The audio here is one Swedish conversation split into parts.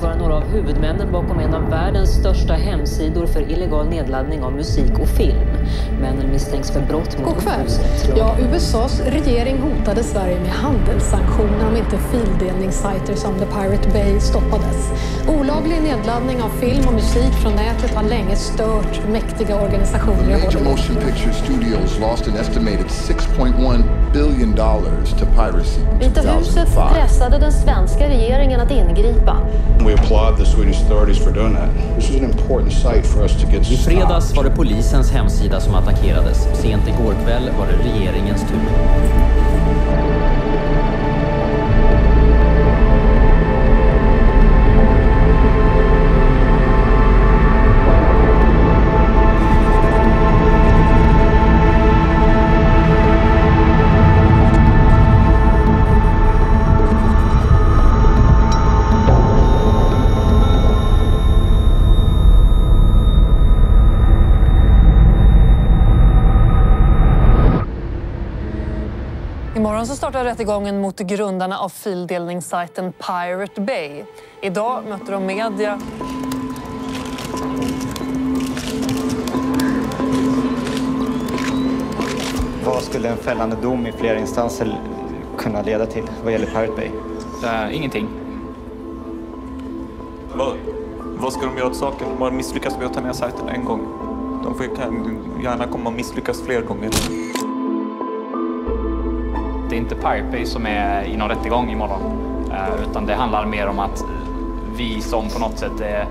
sägs vara några av huvudmännen bakom en av världens största hemsidor för illegal nedladdning av musik och film. Männen misstänks för brott mot upphovsrätt. Ja, USAs regering hotade Sverige med handelssanktioner om inte fildelningssajter som The Pirate Bay stoppades. Olaglig nedladdning av film och musik från nätet har länge stört mäktiga organisationer i Major motion picture studios lost an estimated $6.1 billion to piracy in Vita 2005. huset pressade den svenska regeringen att ingripa. We applaud the Swedish authorities for doing that. This was an important site for us to get I fredags var det polisens hemsida som attackerades. Sent igår kväll var det regeringens tur. Imorgon så startar rättegången mot grundarna av fildelningssajten Pirate Bay. Idag möter de media. Vad skulle en fällande dom i flera instanser kunna leda till vad gäller Pirate Bay? Ingenting. Vad ska de göra åt saken? De har misslyckats med att ta ner sajten en gång. De kan gärna komma att misslyckas fler gånger. Det är inte Pirate Bay som är i någon rättegång imorgon. Utan det handlar mer om att vi som på något sätt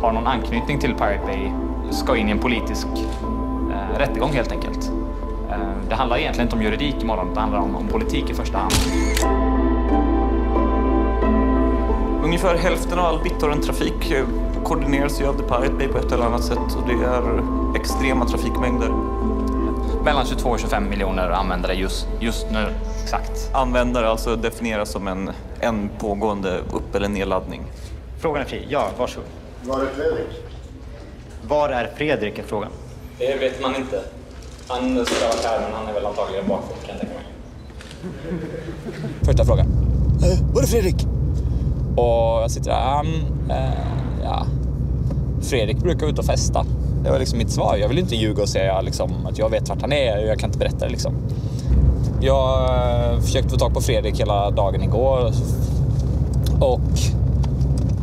har någon anknytning till Pirate Bay ska in i en politisk rättegång helt enkelt. Det handlar egentligen inte om juridik imorgon, det handlar om politik i första hand. Ungefär hälften av all BitTorrent-trafik koordineras ju av The Pirate Bay på ett eller annat sätt. Och det är extrema trafikmängder. Mellan 22 och 25 miljoner användare just nu, exakt. Användare alltså definieras som en pågående upp- eller nedladdning. Frågan är fri. Ja, varsågod. Var är Fredrik? Var är Fredrik är frågan? Det vet man inte. Han ska vara här, men han är väl antagligen bakför, kan jag tänka mig. Första frågan. Var är Fredrik? Och jag sitter där. Ja. Fredrik brukar ut och festa. Det var liksom mitt svar. Jag vill inte ljuga och säga liksom, att jag vet vart han är. Jag kan inte berätta det liksom. Jag försökte få tag på Fredrik hela dagen igår. Och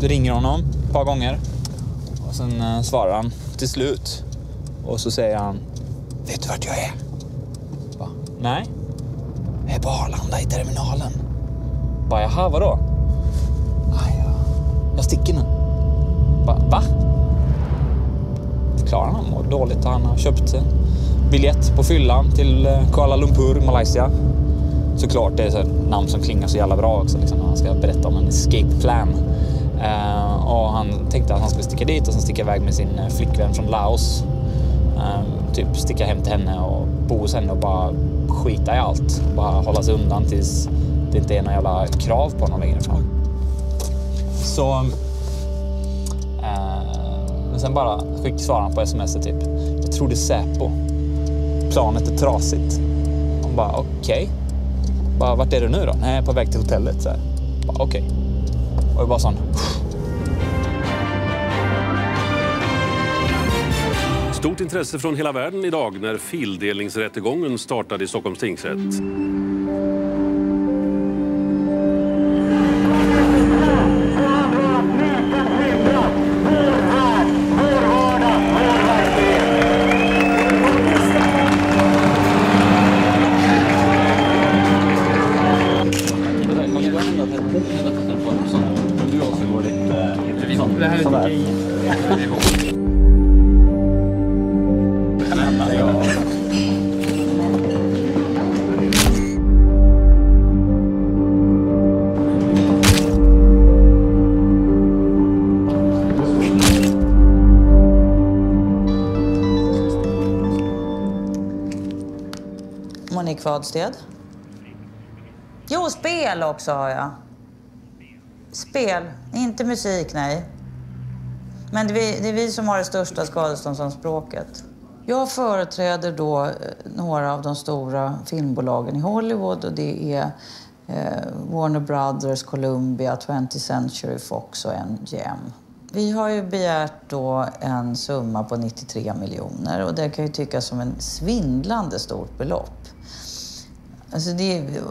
det ringer honom ett par gånger. Och sen svarar han till slut. Och så säger han: vet du vart jag är? Bara, nej. Jag är på Arlanda i terminalen. Bara, jaha, vadå? Jag sticker nu. Bara, va? Förklarar han mår dåligt. Han har köpt en biljett på fyllan till Kuala Lumpur, Malaysia. Såklart, det är ett namn som klingar så jävla bra också. Liksom, han ska berätta om en escape plan. Och han tänkte att han skulle sticka dit och sen sticka iväg med sin flickvän från Laos. Typ sticka hem till henne och bo hos henne och bara skita i allt. Bara hålla sig undan tills det inte är några jävla krav på honom längre fram. Så men sen bara svarade han på sms typ: jag tror det är Säpo. Planet är trasigt. Han bara okej. Bara, vart är du nu då? Nej, på väg till hotellet så här. Bara okej. Och det var sån. Stort intresse från hela världen idag när fildelningsrättegången startade i Stockholms tingsrätt. Monique Wadsted. Jo, spel också har jag. Spel, inte musik, nej. Men det är vi som har det största skadeståndsanspråket. Jag företräder då några av de stora filmbolagen i Hollywood och det är Warner Brothers, Columbia, 20th Century Fox och MGM. Vi har ju begärt då en summa på 93 miljoner och det kan ju tyckas som en svindlande stort belopp. Alltså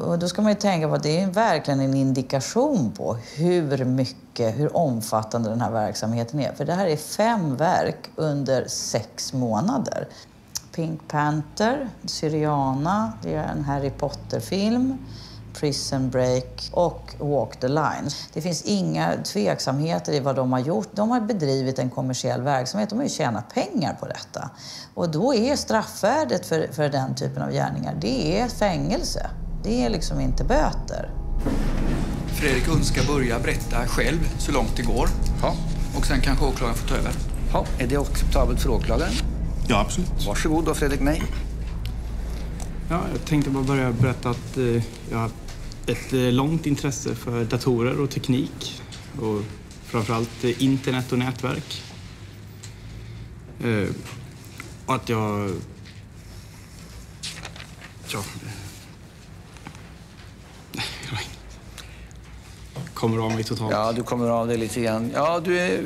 och då ska man ju tänka på att det är verkligen en indikation på hur omfattande den här verksamheten är. För det här är 5 verk under 6 månader. Pink Panther, Syriana, det är en Harry Potter-film, Prison Break och Walk the Line. Det finns inga tveksamheter i vad de har gjort. De har bedrivit en kommersiell verksamhet. De har ju tjänat pengar på detta. Och då är straffvärdet för den typen av gärningar, det är fängelse. Det är liksom inte böter. Fredrik Unn ska börja berätta själv så långt det går. Ja. Och sen kanske åklagaren får ta över. Ja, är det acceptabelt för åklagaren? Ja, absolut. Varsågod då, Fredrik. Nej. Ja, jag tänkte bara börja berätta att jag har ett långt intresse för datorer och teknik. Och framförallt internet och nätverk. Och att jag... Ja... Kommer av mig totalt. Ja, du kommer av dig lite grann. Ja, du är...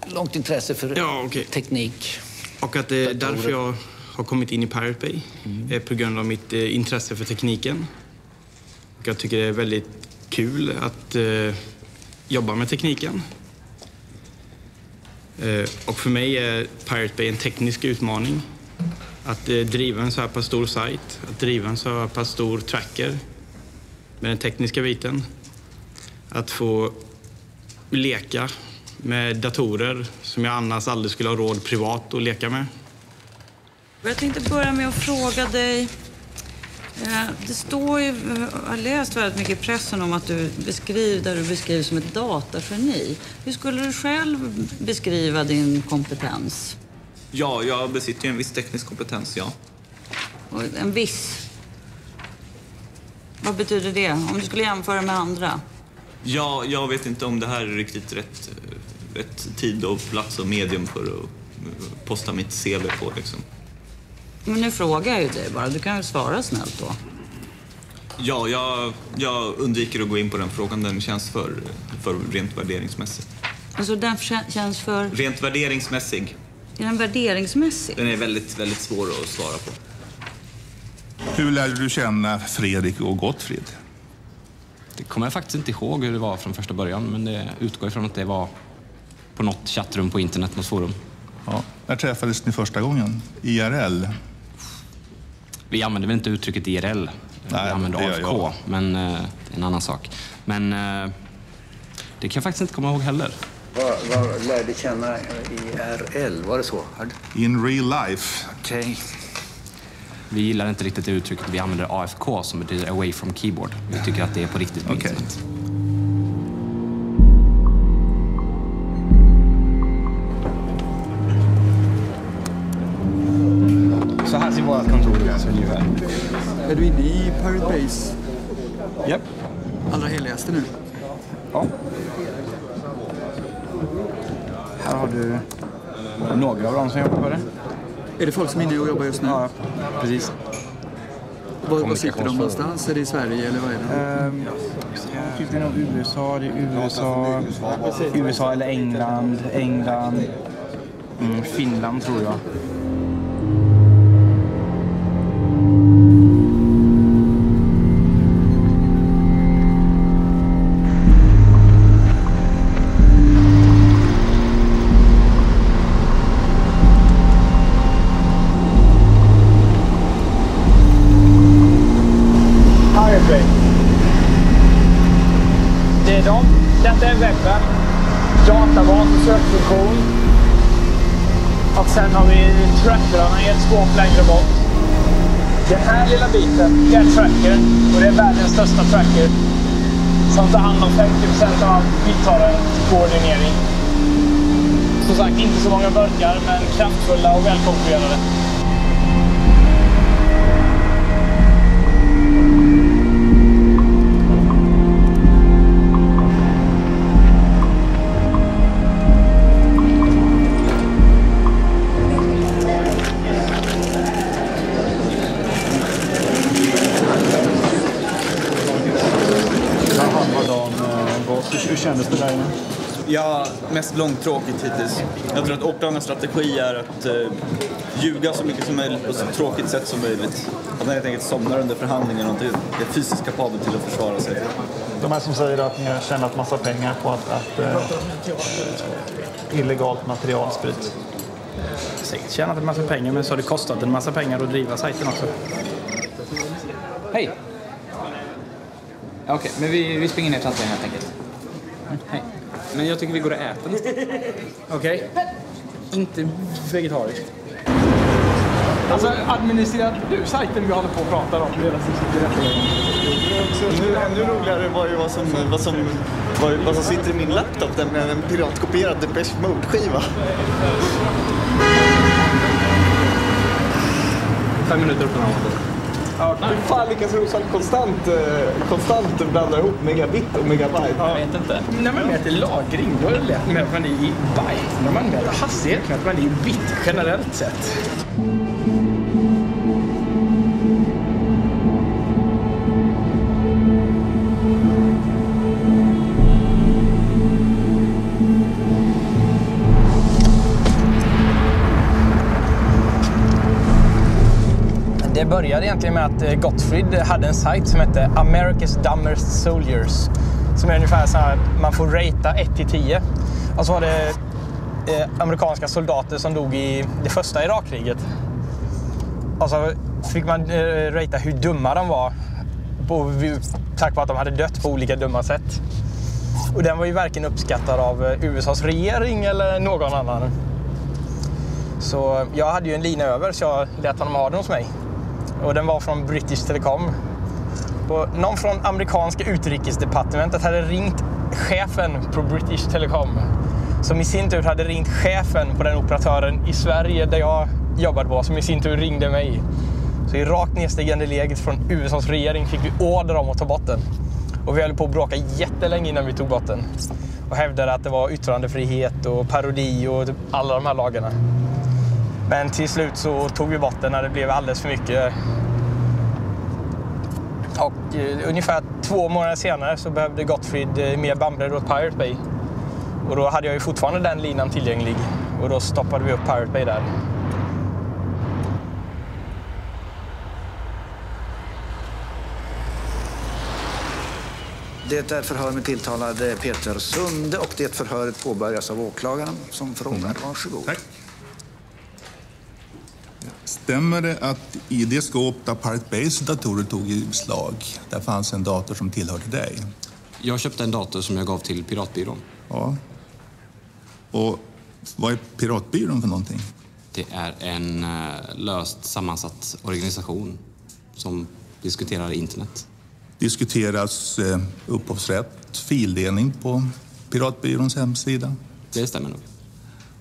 Långt intresse för teknik. Och att det är därför jag har kommit in i Pirate Bay. På grund av mitt intresse för tekniken. Och jag tycker det är väldigt kul att jobba med tekniken. Och för mig är Pirate Bay en teknisk utmaning. Att driva en så här pass stor sajt, att driva en så här pass stor tracker med den tekniska biten. Att få leka med datorer som jag annars aldrig skulle ha råd privat att leka med. Jag tänkte börja med att fråga dig. Det står ju, jag har läst väldigt mycket i pressen om att du beskriver som ett datageni. Hur skulle du själv beskriva din kompetens? Ja, jag besitter ju en viss teknisk kompetens, ja. Och en viss? Vad betyder det? Om du skulle jämföra med andra? Ja, jag vet inte om det här är riktigt rätt tid och plats och medium för att posta mitt CV på, liksom. Men nu frågar jag ju dig bara. Du kan väl svara snällt då? Ja, jag undviker att gå in på den frågan. Den känns för rent värderingsmässig. Alltså den känns för... Rent värderingsmässig. Är den värderingsmässig? Den är väldigt, väldigt svår att svara på. Hur lärde du känna Fredrik och Gottfrid? Det kommer jag faktiskt inte ihåg hur det var från första början, men det utgår ifrån att det var på något chattrum på internet, något forum. Ja. När träffades ni första gången? IRL? Vi använde väl inte uttrycket IRL. Vi använde AFK, men en annan sak. Men det kan jag faktiskt inte komma ihåg heller. Vad lärde känna IRL? Var det så? In real life. Okej. Vi gillar inte riktigt det uttrycket. Vi använder AFK som betyder away from keyboard. Vi tycker att det är på riktigt på internet. Så här ser vårt kontor ut ungefär. Är du inne i Pirate Bays? Japp. Allra heligaste nu? Ja. Här har du några av dem som jobbar på det. Är det folk som är inne och jobbar just nu? Ja, precis. Var sitter de någonstans? Är det i Sverige eller vad är det? Det är nog USA, det är USA eller England, Finland tror jag. Det är de. Detta är webben, databas och sökfunktion. Och sen har vi trackerarna i ett skåp längre bort. Den här lilla biten är tracker och det är världens största tracker som tar hand om 50% av vidtagarkoordinering. Som sagt, inte så många burkar men kraftfulla och välkonkurrerade. kändes det där inne? Ja, mest långtråkigt hittills. Jag tror att åklagarens strategi är att ljuga så mycket som möjligt på så tråkigt sätt som möjligt. Att man helt enkelt somnar under förhandlingen och inte är fysiskt kapabel till att försvara sig. De här som säger att ni har tjänat massa pengar på att illegalt material sprids. Säkert tjänat en massa pengar, men så har det kostat en massa pengar att driva sajten också. Hej! Okej, men vi springer ner till hanteringen helt enkelt. Hej. Men jag tycker vi går och äter nästan. Okej. Inte vegetariskt. Alltså, administrerar du sajten vi håller på att prata om? Nu, ännu roligare var ju vad som sitter i min laptop, nämligen en piratkopierad Depeche Mode-skiva. 5 minuter upp den här måten. Ja, hur fan lyckas Rosvall konstant blanda ihop megabit och megabyte? Jag vet inte. När man mäter lagring, då är det lätt med att man är i byte. När man mäter hastighet, med att man är i bit generellt sett. Det började egentligen med att Gottfried hade en sajt som hette America's Dumbest Soldiers. Som är ungefär så här, man får ratea 1-10. Och så var det amerikanska soldater som dog i det första Irakkriget. Och så fick man ratea hur dumma de var. Tack vare att de hade dött på olika dumma sätt. Och den var ju verkligen uppskattad av USAs regering eller någon annan. Så jag hade ju en lina över, så jag lät honom ha den hos mig. Och den var från British Telecom. Och någon från amerikanska utrikesdepartementet hade ringt chefen på British Telecom. Som i sin tur hade ringt chefen på den operatören i Sverige där jag jobbade på. Som i sin tur ringde mig. Så i rakt nedstigande läget från USAs regering fick vi order om att ta bort den. Och vi höll på att bråka jättelänge innan vi tog bort den. Och hävdade att det var yttrandefrihet och parodi och typ alla de här lagarna. Men till slut så tog vi bort den när det blev alldeles för mycket. Och ungefär 2 månader senare så behövde Gottfried mer bandbredd åt Pirate Bay. Och då hade jag ju fortfarande den linan tillgänglig. Och då stoppade vi upp Pirate Bay där. Det är ett förhör med tilltalade Peter Sunde och det förhöret påbörjas av åklagaren som frågar. Varsågod. Tack. Stämmer det att i det skåp där Pirate Bays datorer tog i slag, där fanns en dator som tillhörde dig? Jag köpte en dator som jag gav till Piratbyrån. Ja. Och vad är Piratbyrån för någonting? Det är en löst sammansatt organisation som diskuterar internet. Diskuteras upphovsrätt, fildelning på Piratbyråns hemsida? Det stämmer nog.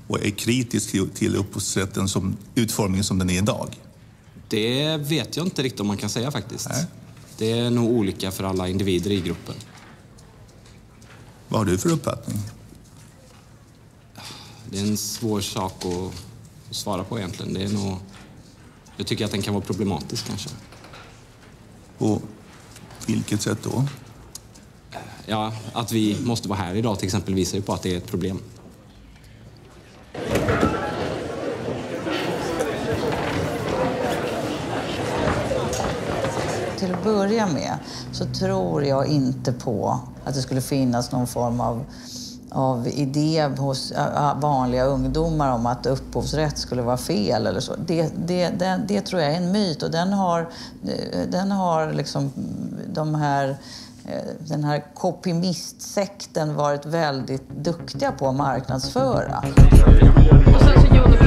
Och är kritisk till upphovsrätten som utformningen som den är idag? Det vet jag inte riktigt om man kan säga faktiskt. Nej. Det är nog olika för alla individer i gruppen. Vad har du för uppfattning? Det är en svår sak att svara på egentligen. Det är nog... Jag tycker att den kan vara problematisk kanske. På vilket sätt då? Ja, att vi måste vara här idag till exempel visar ju på att det är ett problem. Till att börja med så tror jag inte på att det skulle finnas någon form av idé hos vanliga ungdomar om att upphovsrätt skulle vara fel eller så. Det tror jag är en myt och den har liksom den här kopimistsekten varit väldigt duktiga på att marknadsföra. Och sen så gjorde vi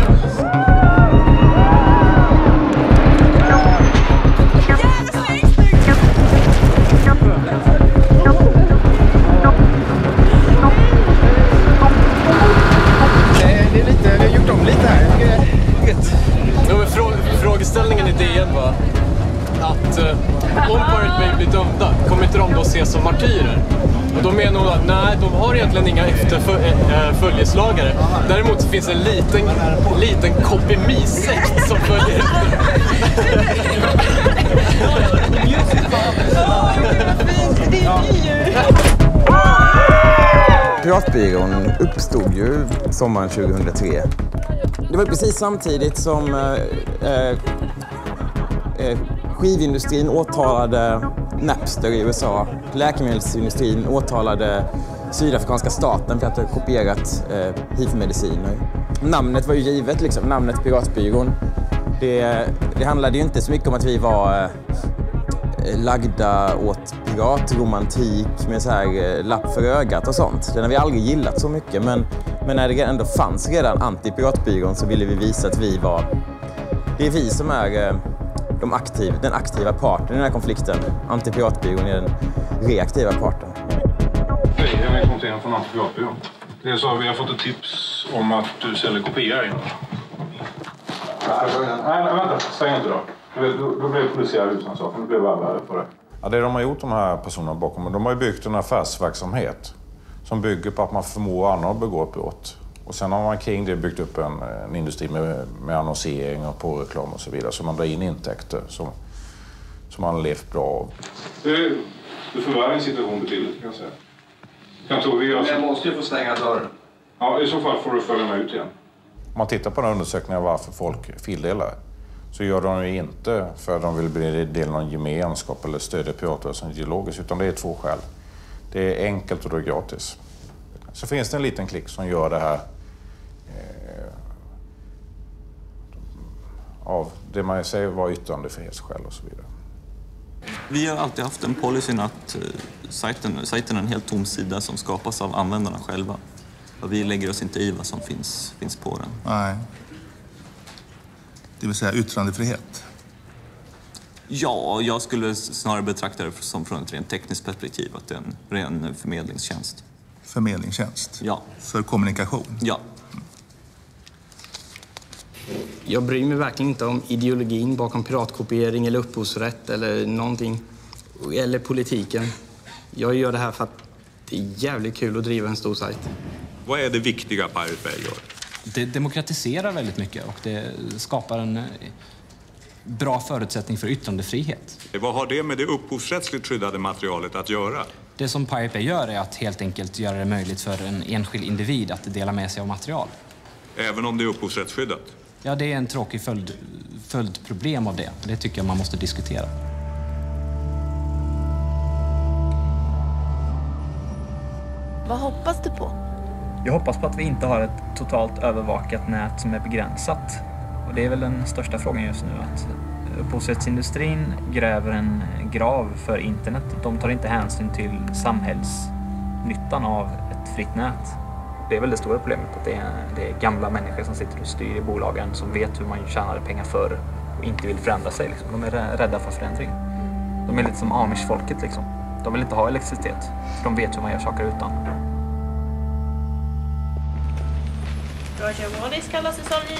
Vi har gjort om lite här. Frågeställningen i DN var att om Pirate Bay blir dömda kommer inte de då ses som martyrer. Och då menar hon att nej, de har egentligen inga följeslagare. Däremot finns det en liten kopimissekt som följer efter. Åh, vad fint! Det är ju! Piratbyrån uppstod ju sommaren 2003. Det var precis samtidigt som skivindustrin åtalade Napster i USA. Läkemedelsindustrin åtalade sydafrikanska staten för att ha kopierat HIV-mediciner. Namnet var ju givet, liksom. Namnet Piratbyrån. Det handlade ju inte så mycket om att vi var lagda åt piratromantik med så här lapp för ögat och sånt. Den har vi aldrig gillat så mycket, men när det ändå fanns redan anti-piratbyrån så ville vi visa att vi var... Det är vi som är den aktiva parten i den här konflikten. Anti-piratbyrån är den reaktiva parten. Hej, jag är konten från Anti-piratbyrån. Det är så att vi har fått ett tips om att du säljer kopior in. Nej, vänta. Stäng inte då. Då blir det polisiär husrannsakan. Det blir värre på det. Ja, det de har gjort, de här personerna bakom, de har ju byggt en affärsverksamhet som bygger på att man förmår andra att begå ett brott. Och sen har man kring det byggt upp en industri med annonsering och påreklam och så vidare. Så man drar in intäkter som man har levt bra av. Det förvärrar en situation betydligt, kan jag säga. Jag måste ju få stänga dörren. Ja, i så fall får du följa med ut igen. Om man tittar på den undersökningen varför folk fildelar så gör de ju inte för att de vill bli del av någon gemenskap eller stödja piratrörelsen ideologiskt, utan det är två skäl. Det är enkelt och det är gratis. Så finns det en liten klick som gör det här av det man säger var yttrandefrihetsskäl och så vidare. Vi har alltid haft en policyn att sajten är en helt tom sida som skapas av användarna själva. Och vi lägger oss inte i vad som finns på den. Nej. Det vill säga yttrandefrihet? Ja, jag skulle snarare betrakta det som från ett rent tekniskt perspektiv, att det är en ren förmedlingstjänst. Förmedlingstjänst? Ja. För kommunikation? Ja. Jag bryr mig verkligen inte om ideologin bakom piratkopiering eller upphovsrätt eller någonting. Eller politiken. Jag gör det här för att det är jävligt kul att driva en stor sajt. Vad är det viktiga Pirate Bay gör? Det demokratiserar väldigt mycket och det skapar en bra förutsättning för yttrandefrihet. Vad har det med det upphovsrättsligt skyddade materialet att göra? Det som Pirate Bay gör är att helt enkelt göra det möjligt för en enskild individ att dela med sig av material. Även om det är upphovsrättsskyddat? Ja, det är en tråkig följdproblem av det. Det tycker jag man måste diskutera. Vad hoppas du på? Jag hoppas på att vi inte har ett totalt övervakat nät som är begränsat. Och det är väl den största frågan just nu, att upphovsrättsindustrin gräver en grav för internet. De tar inte hänsyn till samhällsnyttan av ett fritt nät. Det är väl det stora problemet, att det är gamla människor som sitter och styr i bolagen som vet hur man tjänade pengar förr och inte vill förändra sig. Liksom. De är rädda för förändring. De är lite som Amish-folket. Liksom. De vill inte ha elektricitet, för de vet hur man gör saker utan. Roger Waters kallar säsong 9.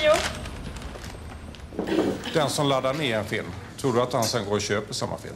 Den som laddar ner en film, tror du att han sen går och köper samma film?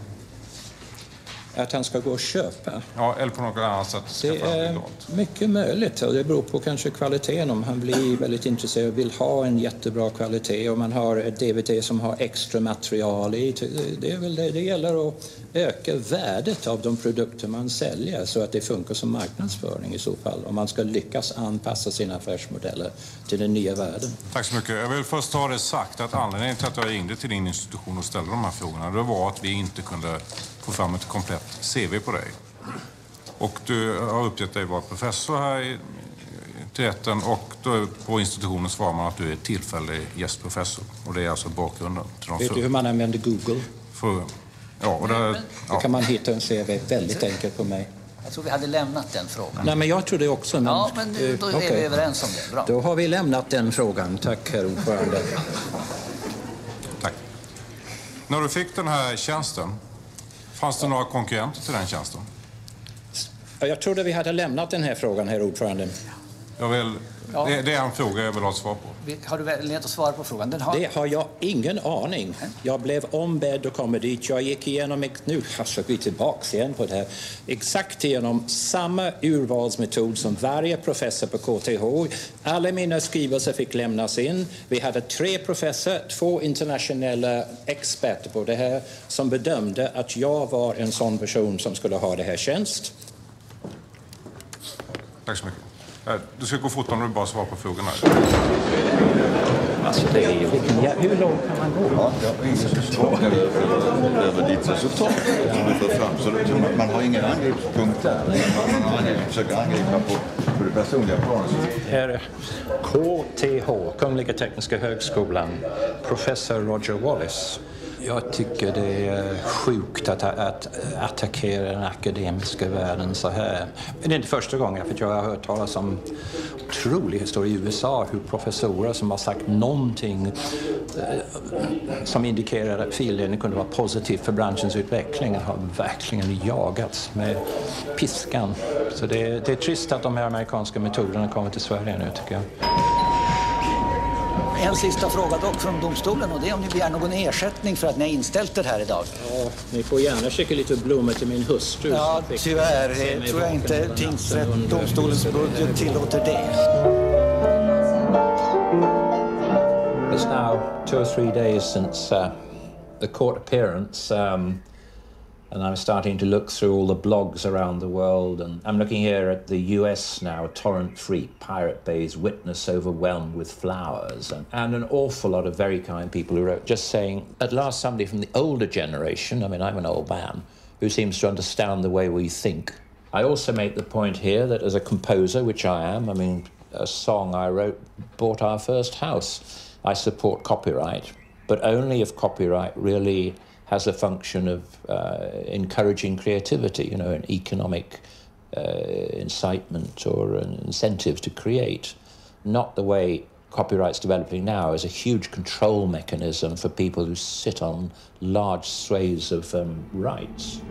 Att han ska gå och köpa? Ja, eller på något annat sätt. Det är mycket möjligt. Och det beror på kanske kvaliteten. Om han blir väldigt intresserad och vill ha en jättebra kvalitet. Om man har ett DVD som har extra material i. Det är väl det. Det gäller att öka värdet av de produkter man säljer så att det funkar som marknadsföring i så fall. Om man ska lyckas anpassa sina affärsmodeller till den nya världen. Tack så mycket. Jag vill först ha det sagt att anledningen till att jag ringde till din institution och ställde de här frågorna, det var att vi inte kunde få fram ett komplett CV på dig. Och du har uppgett dig vara professor här i rätten, och då på institutionen svarar man att du är tillfällig gästprofessor. Och det är alltså bakgrunden till de. Vet du hur man använder Google? Då kan man hitta en CV väldigt enkelt på mig. Jag tror vi hade lämnat den frågan. Nej, men jag tror det också. Men, ja, men då är vi överens om det. Bra. Då har vi lämnat den frågan. Tack, herr ordförande. Tack. När du fick den här tjänsten, fanns det några konkurrenter till den tjänsten? Jag trodde vi hade lämnat den här frågan, herr ordförande. Det är en fråga jag vill ha svar på. Har du möjlighet att svara på frågan? Det har jag ingen aning. Jag blev ombedd att komma dit. Jag gick igenom, nu ska vi tillbaka igen på det här, exakt igenom samma urvalsmetod som varje professor på KTH. Alla mina skrivelser fick lämnas in. Vi hade 3 professorer, 2 internationella experter på det här som bedömde att jag var en sån person som skulle ha det här tjänst. Tack så mycket. Du ska gå fort om du bara svarar på frågorna. Alltså det är ju hur långt kan man gå? Ja, jag har ingen svag över ditt resultat som du för fram. Så man har ingen angreppspunkt där. Man försöker angripa på det personliga planet. KTH, Kungliga Tekniska Högskolan, professor Roger Wallace. Jag tycker det är sjukt att attackera den akademiska världen så här. Men det är inte första gången, för jag har hört talas om otrolig historia i USA, hur professorer som har sagt någonting som indikerar att fildelning kunde vara positivt för branschens utveckling har verkligen jagats med piskan. Så det är trist att de här amerikanska metoderna kommer till Sverige nu, tycker jag. En sista fråga dock från domstolen, och det är om ni begär någon ersättning för att ni har inställt er här idag. Ja, ni får gärna skicka lite blommor till min hustru. Ja, tyvärr tror jag inte domstolens budget tillåter det. It's now 2 or 3 days since the court appearance, and I'm starting to look through all the blogs around the world, and I'm looking here at the US now, torrent-free Pirate Bay's witness overwhelmed with flowers, and an awful lot of very kind people who wrote just saying, at last somebody from the older generation, I mean I'm an old man, who seems to understand the way we think. I also make the point here that as a composer, which I am, I mean a song I wrote bought our first house. I support copyright, but only if copyright really has a function of encouraging creativity, you know, an economic incitement or an incentive to create. Not the way copyright's developing now as a huge control mechanism for people who sit on large swathes of rights.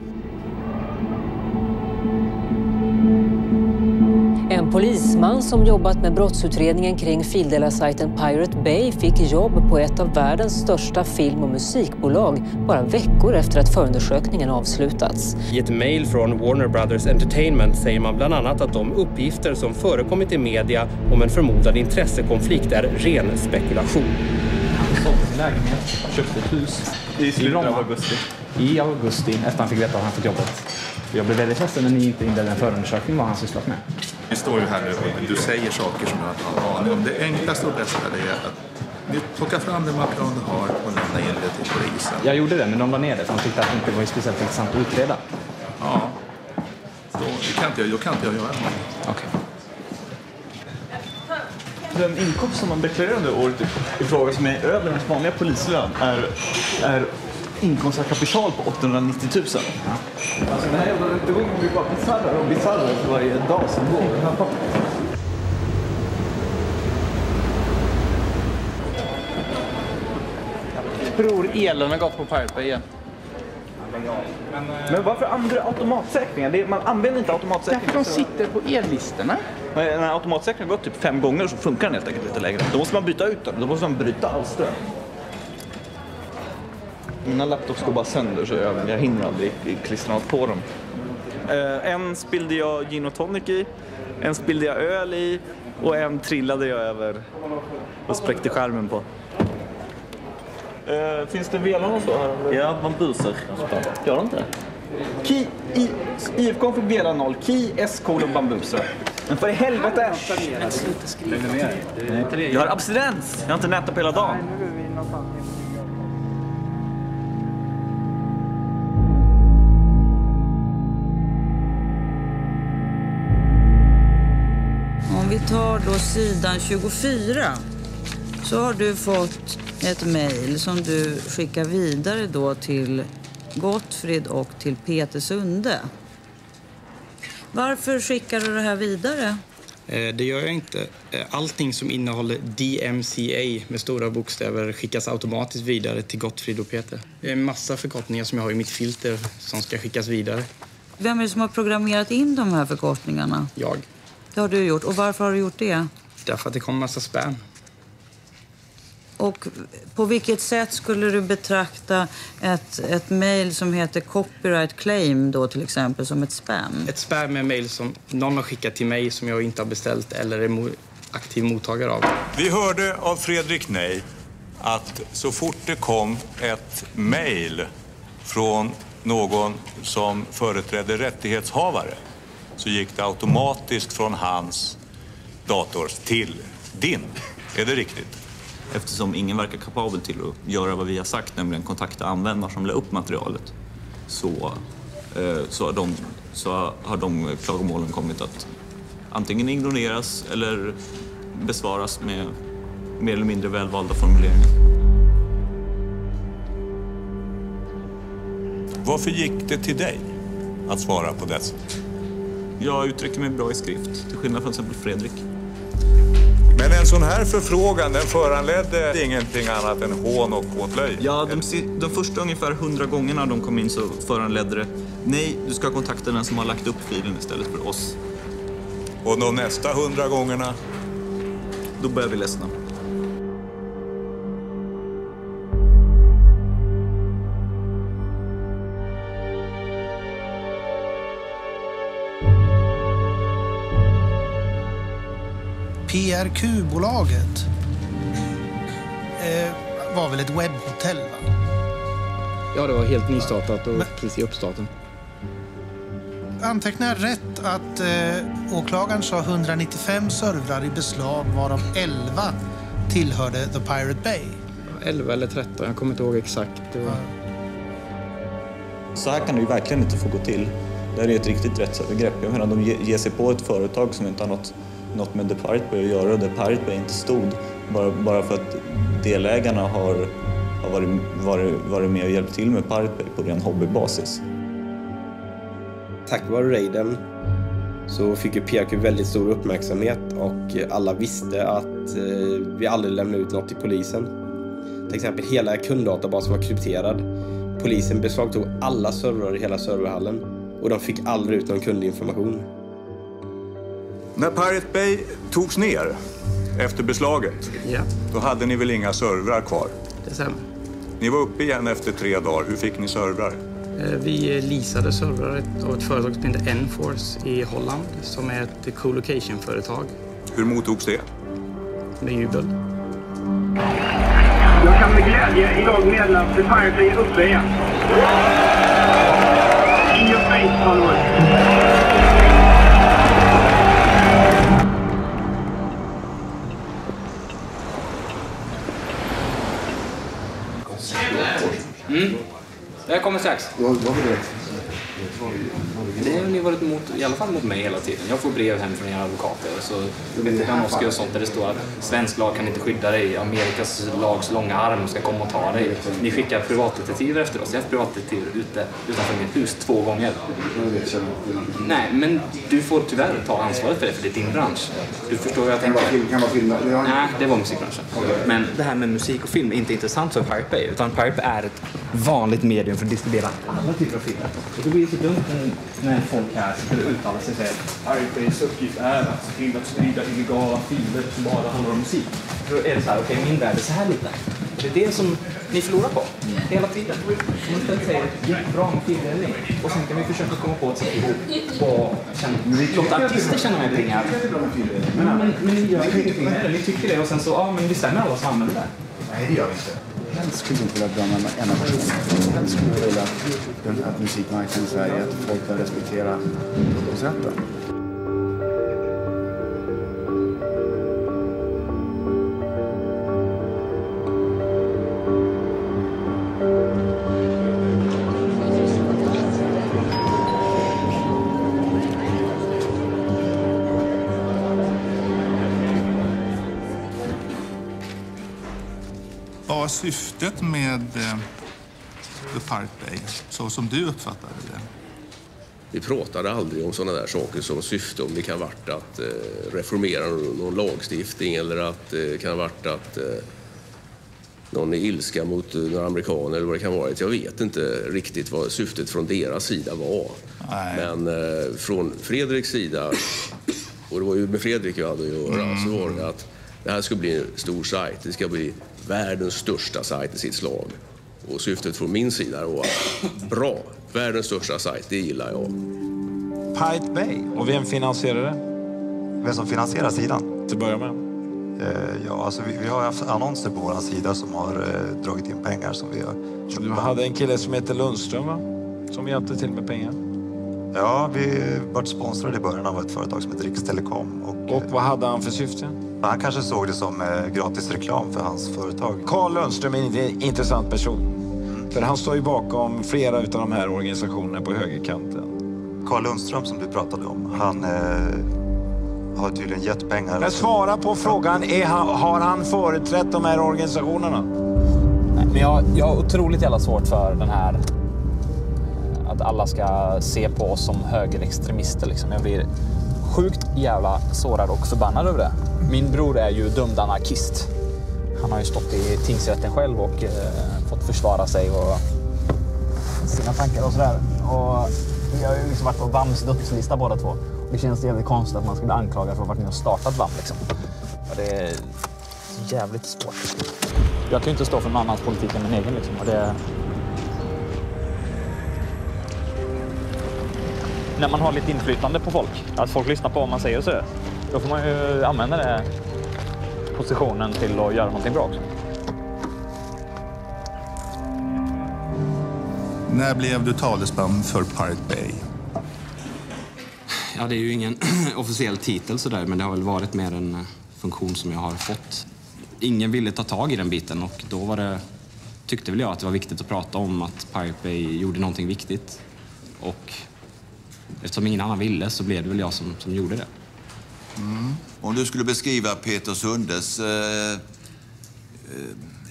En polisman som jobbat med brottsutredningen kring fildelarsajten Pirate Bay fick jobb på ett av världens största film- och musikbolag bara veckor efter att förundersökningen avslutats. I ett mejl från Warner Brothers Entertainment säger man bland annat att de uppgifter som förekommit i media om en förmodad intressekonflikt är ren spekulation. Han sålde sin lägenhet, köpte ett hus i slutet av augusti. I augusti, efter han fick veta att han fått jobbet. Jag blev väldigt ledsen när ni inte inledde en förundersökning vad han sysslat med. Vi står ju här nu och du säger saker som jag inte har aning om. Det enklaste och bästa är att du plockar fram det material du har och lämnar in det till polisen. Jag gjorde det, men de la ner det för de tyckte att det inte var speciellt intressant att utreda. Ja, då kan inte jag göra det. Okej. Den inkomst som man deklarerar under året i fråga som är över den vanliga polislön är inkomst av kapital på 890 000. Ja. Alltså den här jävla rättegången blir bara bisarrare för varje dag som går. Jag tror elen har gått på Pirate Bay igen. Men varför andra automatsäkringar? Man använder inte automatsäkringar. Därför de sitter på ellistorna. När automatsäkringen har gått typ 5 gånger så funkar den helt enkelt lite längre. Då måste man byta ut den. Då måste man bryta all ström. Mina laptops går bara sönder så jag hinner aldrig klistra något på dem. En spillde jag gin och tonic i, en spillde jag öl i och en trillade jag över och spräckte skärmen på. Finns det velan och så här? Ja, man busar. Gör de inte? IFK fick vela 0, Ki, S, kolon, bambuser. Men för i helvete! Jag har abstinens! Jag har inte nätat på hela dagen. Om vi tar då sidan 24 så har du fått ett mejl som du skickar vidare då till Gottfrid och till Peter Sunde. Varför skickar du det här vidare? Det gör jag inte. Allting som innehåller DMCA med stora bokstäver skickas automatiskt vidare till Gottfrid och Peter. Det är en massa förkortningar som jag har i mitt filter som ska skickas vidare. Vem är det som har programmerat in de här förkortningarna? Jag. Det har du gjort. Och varför har du gjort det? Därför att det kommer massa spam. Och på vilket sätt skulle du betrakta ett mejl som heter copyright claim då till exempel som ett spam? Ett spam är mejl som någon har skickat till mig som jag inte har beställt eller är aktiv mottagare av. Vi hörde av Fredrik Ney att så fort det kom ett mejl från någon som företrädde rättighetshavare så gick det automatiskt från hans dator till din. Är det riktigt? Eftersom ingen verkar kapabel till att göra vad vi har sagt, nämligen kontakta användare som la upp materialet, så har de klagomålen kommit att antingen ignoreras eller besvaras med mer eller mindre välvalda formuleringar. Varför gick det till dig att svara på dessa? Jag uttrycker mig bra i skrift, till skillnad från exempel Fredrik. Men en sån här förfrågan, den föranledde ingenting annat än hån och åtlöj? Ja, de första ungefär 100 gångerna de kom in så föranledde det: nej, du ska kontakta den som har lagt upp filen istället för oss. Och de nästa 100 gångerna? Då börjar vi ledsna. PRQ-bolaget var väl ett webbhotell, va? Ja, det var helt nystartat och precis i uppstarten. Antecknar jag rätt att åklagaren sa 195 servrar i beslag, varav 11 tillhörde The Pirate Bay? 11 eller 13, jag kommer inte ihåg exakt. Så här kan det ju verkligen inte få gå till. Det här är ett riktigt rättsövergrepp. Jag menar, de ger sig på ett företag som inte har något med The Pirate Bay att göra, och The Pirate Bay inte stod bara för att delägarna har varit med och hjälpt till med Pirate Bay på ren hobbybasis. Tack vare raiden så fick ju PRQ väldigt stor uppmärksamhet och alla visste att vi aldrig lämnade ut något till polisen. Till exempel hela kunddatabasen var krypterad. Polisen beslagtog alla servrar i hela serverhallen och de fick aldrig ut någon kundinformation. När Pirate Bay togs ner efter beslaget, då hade ni väl inga servrar kvar? Det stämmer. Ni var uppe igen efter 3 dagar. Hur fick ni servrar? Vi leasade servrar av ett företag som heter Enforce i Holland, som är ett co-location-företag. Hur mottogs det? Med jubel. Jag kan med glädje idag meddela att The Pirate Bay är uppe igen. In your face, followers. Jag kommer strax. Vad var det? Det har ni varit emot, i alla fall mot mig hela tiden. Jag får brev hem från era advokater. Så Hanoski och sånt där det står att svensk lag kan inte skydda dig. Amerikas lags långa arm ska komma och ta dig. Ni skickar privatdetektiver efter oss. Jag har haft privatdetektiver utanför mitt hus 2 gånger. Nej, men du får tyvärr ta ansvaret för det, för det är din bransch. Du förstår vad jag tänker. Kan vara film? Nej, det var musikbranschen. Men det här med musik och film är inte intressant för Pirate Bay, utan Pirate Bay är ett vanligt medium för att distribuera alla typer av filmer. Och det blir så dumt när folk här skulle uttala sig och säga att Pirate Bays uppgift är att se till att sprida illegala filmer som bara handlar om musik. Då är det så här, okej, min värld är så här lite. Det är det som ni förlorar på hela tiden. Om man istället säger bra med filmdelning och sen kan vi försöka komma på ett sätt ihop och låta artister känna med pengar. Men ni gör ingenting med det. Ni tycker det och sen så, ja men vi stämmer alla som använder det. Nej, det gör vi inte. Helst skulle inte vilja döma en enda person. Helst skulle jag vilja att musikmarknaden i Sverige, att folk bör respektera upphovsrätten. Vad var syftet med The Pirate Bay, så som du uppfattade det? Vi pratade aldrig om sådana där saker som syfte, om det kan ha varit att reformera någon lagstiftning eller att det kan ha varit att någon är ilska mot några amerikaner eller vad det kan vara. Jag vet inte riktigt vad syftet från deras sida var. Nej. Men från Fredriks sida, och det var ju med Fredrik jag hade att göra, så var det att det här ska bli en stor sajt. Det ska bli världens största sajt i sitt slag. Och syftet från min sida var bra. Världens största sajt, det gillar jag. Pirate Bay. Och vem finansierar det? Vem som finansierar sidan? Till att börja med. Ja, alltså vi har haft annonser på vår sida som har dragit in pengar som vi har köpt. Du hade en kille som heter Lundström, va? Som hjälpte till med pengar. Ja, vi var sponsrade i början av ett företag som heter Rikstelekom. Och vad hade han för syfte? Han kanske såg det som gratis reklam för hans företag. Carl Lundström är en intressant person. För han står ju bakom flera av de här organisationerna på högerkanten. Carl Lundström som du pratade om, han har tydligen gett pengar. Men svara på frågan, har han företrätt de här organisationerna? Nej, men jag har otroligt jävla svårt för den här att alla ska se på oss som högerextremister. Liksom. Jag blir sjukt jävla sårad och förbannad över det. Min bror är ju dömd anarkist. Han har ju stått i tingsrätten själv och fått försvara sig och sina tankar och sådär. Och vi har ju liksom varit på VAMs dödslista båda två. Det känns jävligt konstigt att man skulle bli anklagad för att ha varit med och startat VAM liksom. Och det är jävligt svårt. Jag kan ju inte stå för någon annans politik än min egen liksom. Och det... När man har lite inflytande på folk, att folk lyssnar på vad man säger och så, då får man ju använda det positionen till att göra någonting bra också. När blev du talesman för Pirate Bay? Ja, det är ju ingen officiell titel sådär, men det har väl varit mer en funktion som jag har fått. Ingen ville ta tag i den biten och då tyckte väl jag att det var viktigt att prata om att Pirate Bay gjorde någonting viktigt. Och eftersom ingen annan ville så blev det väl jag som gjorde det. Mm. Om du skulle beskriva Peter Sundes,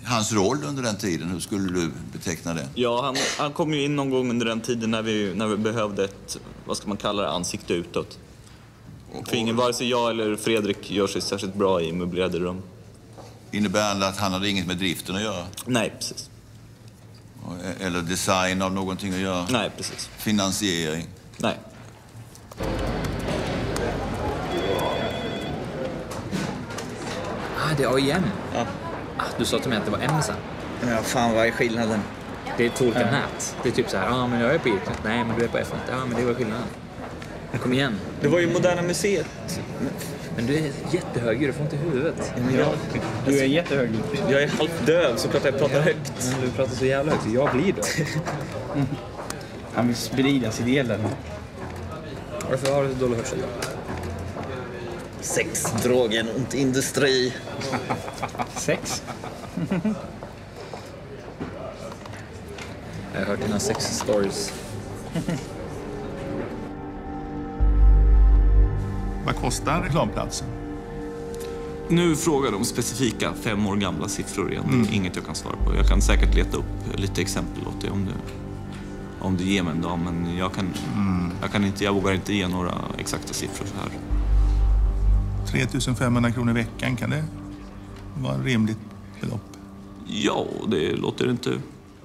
hans roll under den tiden, hur skulle du beteckna det? Ja, han kom ju in någon gång under den tiden när vi behövde ett, vad ska man kalla det, ansikte utåt. För ingen, vare sig jag eller Fredrik gör sig särskilt bra i möblerade rum. Innebär det att han hade inget med driften att göra? Nej, precis. Eller design av någonting att göra? Nej, precis. Finansiering? Nej. Det är AIM. Ja. Du sa till mig att det var M sen. Ja, fan, vad är skillnaden? Det är två olika nät. Det är typ så här, ja men jag är på Irknet. Nej, men du är på F-net. Ja, men det var skillnaden. Men kom igen. Det var ju Moderna Museet. Men du är jättehög, du får inte i huvudet. Ja, du är jättehög. Jag är halvt döv så jag pratar högt. Men du pratar så jävla högt, jag blir döv. Han vill sprida sin del. Varför har du så dålig hörsel? Sex, drogen och industri. Sex? Jag har hört dina sex-stories. Vad kostar reklamplatsen? Nu frågar de specifika 5 år gamla siffror igen. Inget jag kan svara på. Jag kan säkert leta upp lite exempel åt det om du ger mig en dag. Men jag vågar inte ge några exakta siffror så här. 3 500 kronor i veckan, kan det vara ett rimligt belopp? Ja, det låter inte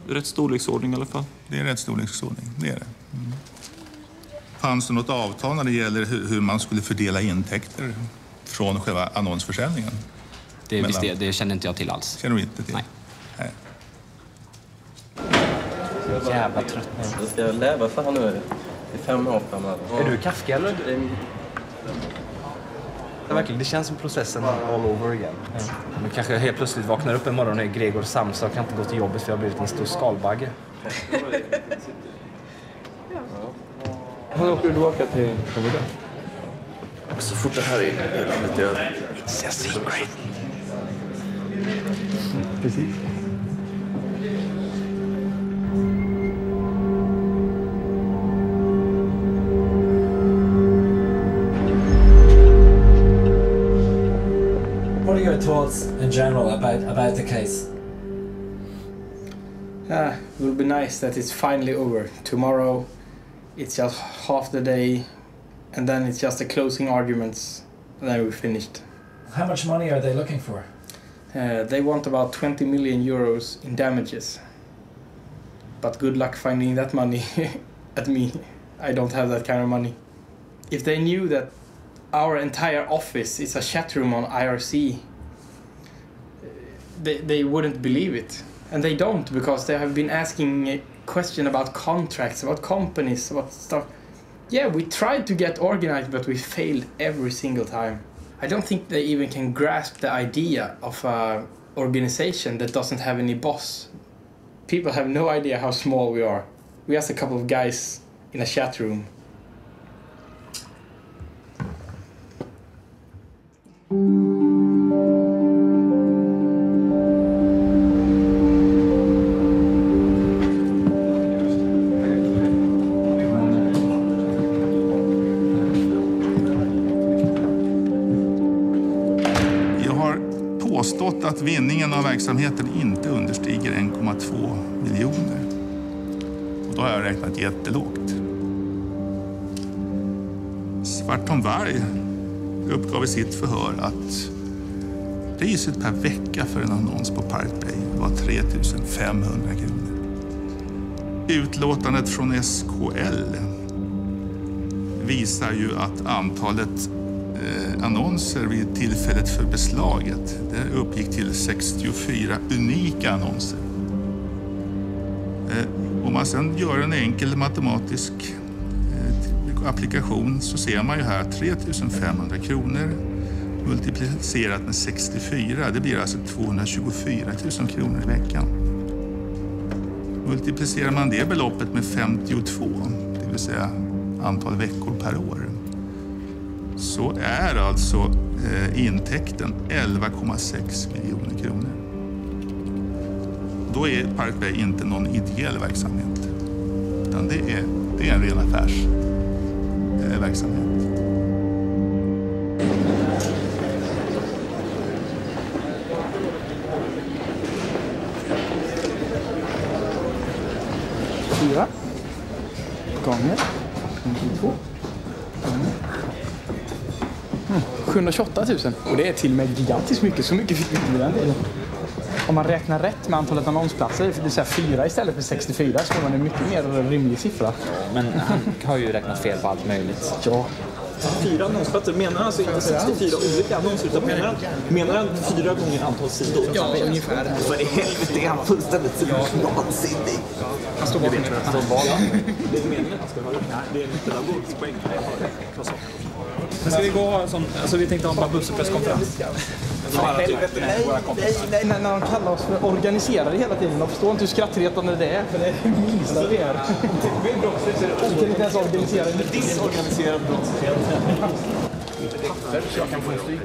rätt storleksordning i alla fall. Det är rätt storleksordning, det är det. Fanns det något avtal när det gäller hur man skulle fördela intäkter från själva annonsförsäljningen? Det känner inte jag till alls. Känner du inte till? Nej. Jävla trött. Jag ska leva för han nu. Det är 5 år framöver. Är du Kafka eller? Det känns som processen all over again. Ja. Men kanske helt plötsligt vaknar upp en morgon och är Gregor Samsa och kan inte gå till jobbet för jag har blivit en stor skalbagge. Hur åker du tillbaka till Florida? Så fort det här är landet över. It's a secret. Precis. What are your thoughts in general about the case? It will be nice that it's finally over. Tomorrow it's just half the day and then it's just the closing arguments and then we're finished. How much money are they looking for? They want about 20 million euros in damages. But good luck finding that money at me. I don't have that kind of money. If they knew that our entire office is a chat room on IRC, they wouldn't believe it. And they don't, because they have been asking a question about contracts, about companies, about stuff. Yeah, we tried to get organized, but we failed every single time. I don't think they even can grasp the idea of an organization that doesn't have any boss. People have no idea how small we are. We're just a couple of guys in a chat room Påstått att vinningen av verksamheten inte understiger 1,2 miljoner. Och då har jag räknat jättelågt. Svartholm Varg uppgav i sitt förhör att priset per vecka för en annons på Pirate Bay var 3 500 kronor. Utlåtandet från SKL visar ju att antalet annonser vid tillfället för beslaget det uppgick till 64 unika annonser. Om man sedan gör en enkel matematisk applikation så ser man ju här 3 500 kronor multiplicerat med 64. Det blir alltså 224 000 kronor i veckan. Multiplicerar man det beloppet med 52, det vill säga antal veckor per år, så är alltså intäkten 11,6 miljoner kronor. Då är Pirate Bay inte någon ideell verksamhet, utan det är en ren affärsverksamhet. Fyra gånger 52 gånger 728 000. Och det är till och med gigantiskt mycket. Så mycket fick vi inte den delen. Om man räknar rätt med antalet annonsplatser, det vill säga 4 istället för 64, så får man en mycket mer rimlig siffra. Men han har ju räknat fel på allt möjligt. Ja. 4 annonsplatser, menar han alltså inte 64 olika annonser, utan menar han 4 gånger antal sidor? Ja, ungefär. För i helvete är han fullständigt vansinnig. Han står bakom det. Det är meningen att han ska ha det. Det är en pedagogisk poäng. Men ska vi gå och ha en sån, alltså vi tänkte ha en Babusser-presskonferens. Nej, när de kallar oss för organiserade hela tiden. De förstår inte hur skrattretande det är, för det är minsta det är. Vi är brottsligt, så det är inte ens organiserade. Disorganiserad brottslighet.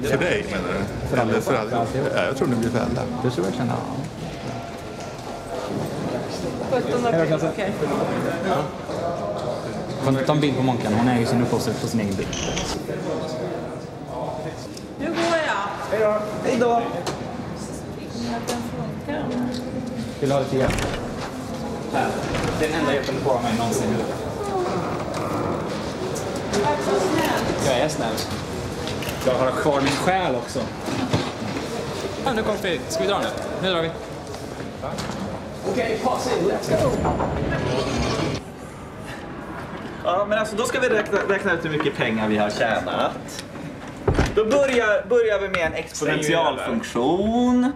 För dig, menar du? Eller för alla? Ja, jag tror ni blir fällda. Det tror jag verkligen. Okej. Får inte ta en bild på Månkan, hon äger sin upphovsrätt på sin egen bild. Nu går jag. Hej då. Hej då. Vill du ha lite hjälp? Här. Det är den enda hjälpen du får av mig någonsin. Jag är snäll. Jag har kvar min själ också. Ja, nu kommer Fredrik. Ska vi dra nu? Nu drar vi. Okej, pass in. Let's go. Ja, men alltså då ska vi räkna ut hur mycket pengar vi har tjänat. Då börjar vi med en exponentialfunktion.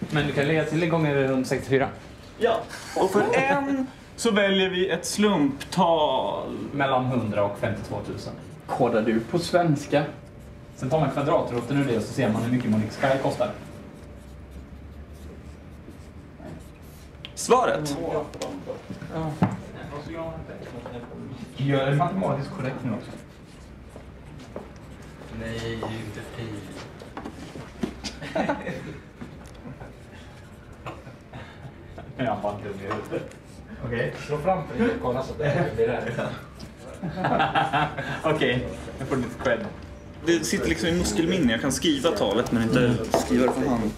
Men du kan lägga till gånger runt 64. Ja, och för en så väljer vi ett slumptal. Mellan 100 och 52 000. Kodar du på svenska? Sen tar man kvadratroten ur det och så ser man hur mycket Monix Sky kostar. Svaret? Ja. Gör det matematiskt korrekt nu också. Nej, inte fri. Jag fattar det. Okej, slå framför dig och kolla så att det blir rätt. Okej, jag får lite cred. Det sitter liksom i muskelminne. Jag kan skriva talet men inte skriva det från hand.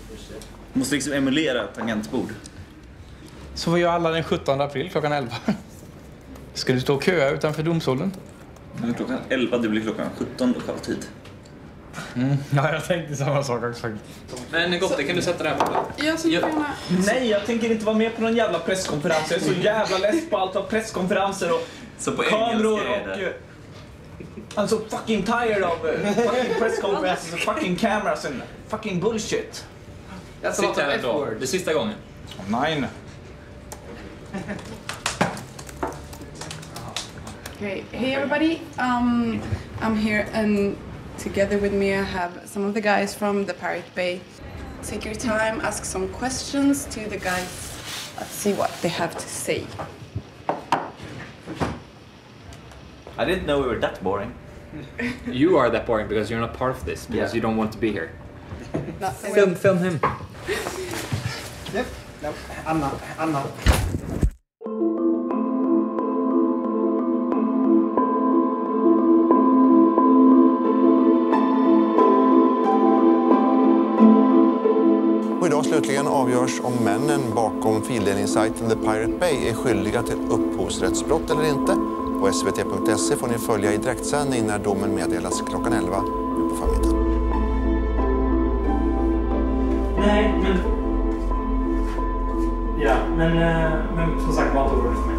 Jag måste liksom emulera ett tangentbord. Så vad gör alla den 17 april klockan 11? Ska du stå och köa utanför domstolen? Klockan 11, det blir klockan 17 lokal tid. Ja, jag tänkte samma sak också. Men Gotte, kan du sätta det här på? Nej, jag tänker inte vara med på någon jävla presskonferens. Jag är så jävla less på allt av presskonferenser och så på kameror och... I'm so fucking tired of fucking press conferences and fucking cameras and fucking bullshit. That's a lot of F-word. Det är sista gången. Nej. Okay, hey everybody. I'm here and together with me I have some of the guys from the Pirate Bay. Take your time, ask some questions to the guys. Let's see what they have to say. I didn't know we were that boring. You are that boring because you're not part of this, because you don't want to be here. Film him. Yep. No, I'm not. Och idag slutligen avgörs om männen bakom fildelningssajten The Pirate Bay är skyldiga till upphovsrättsbrott eller inte. På svt.se får ni följa i direktsändning när domen meddelas klockan 11 på förmiddagen. Nej, men... Ja, men som sagt, var inte orolig för mig.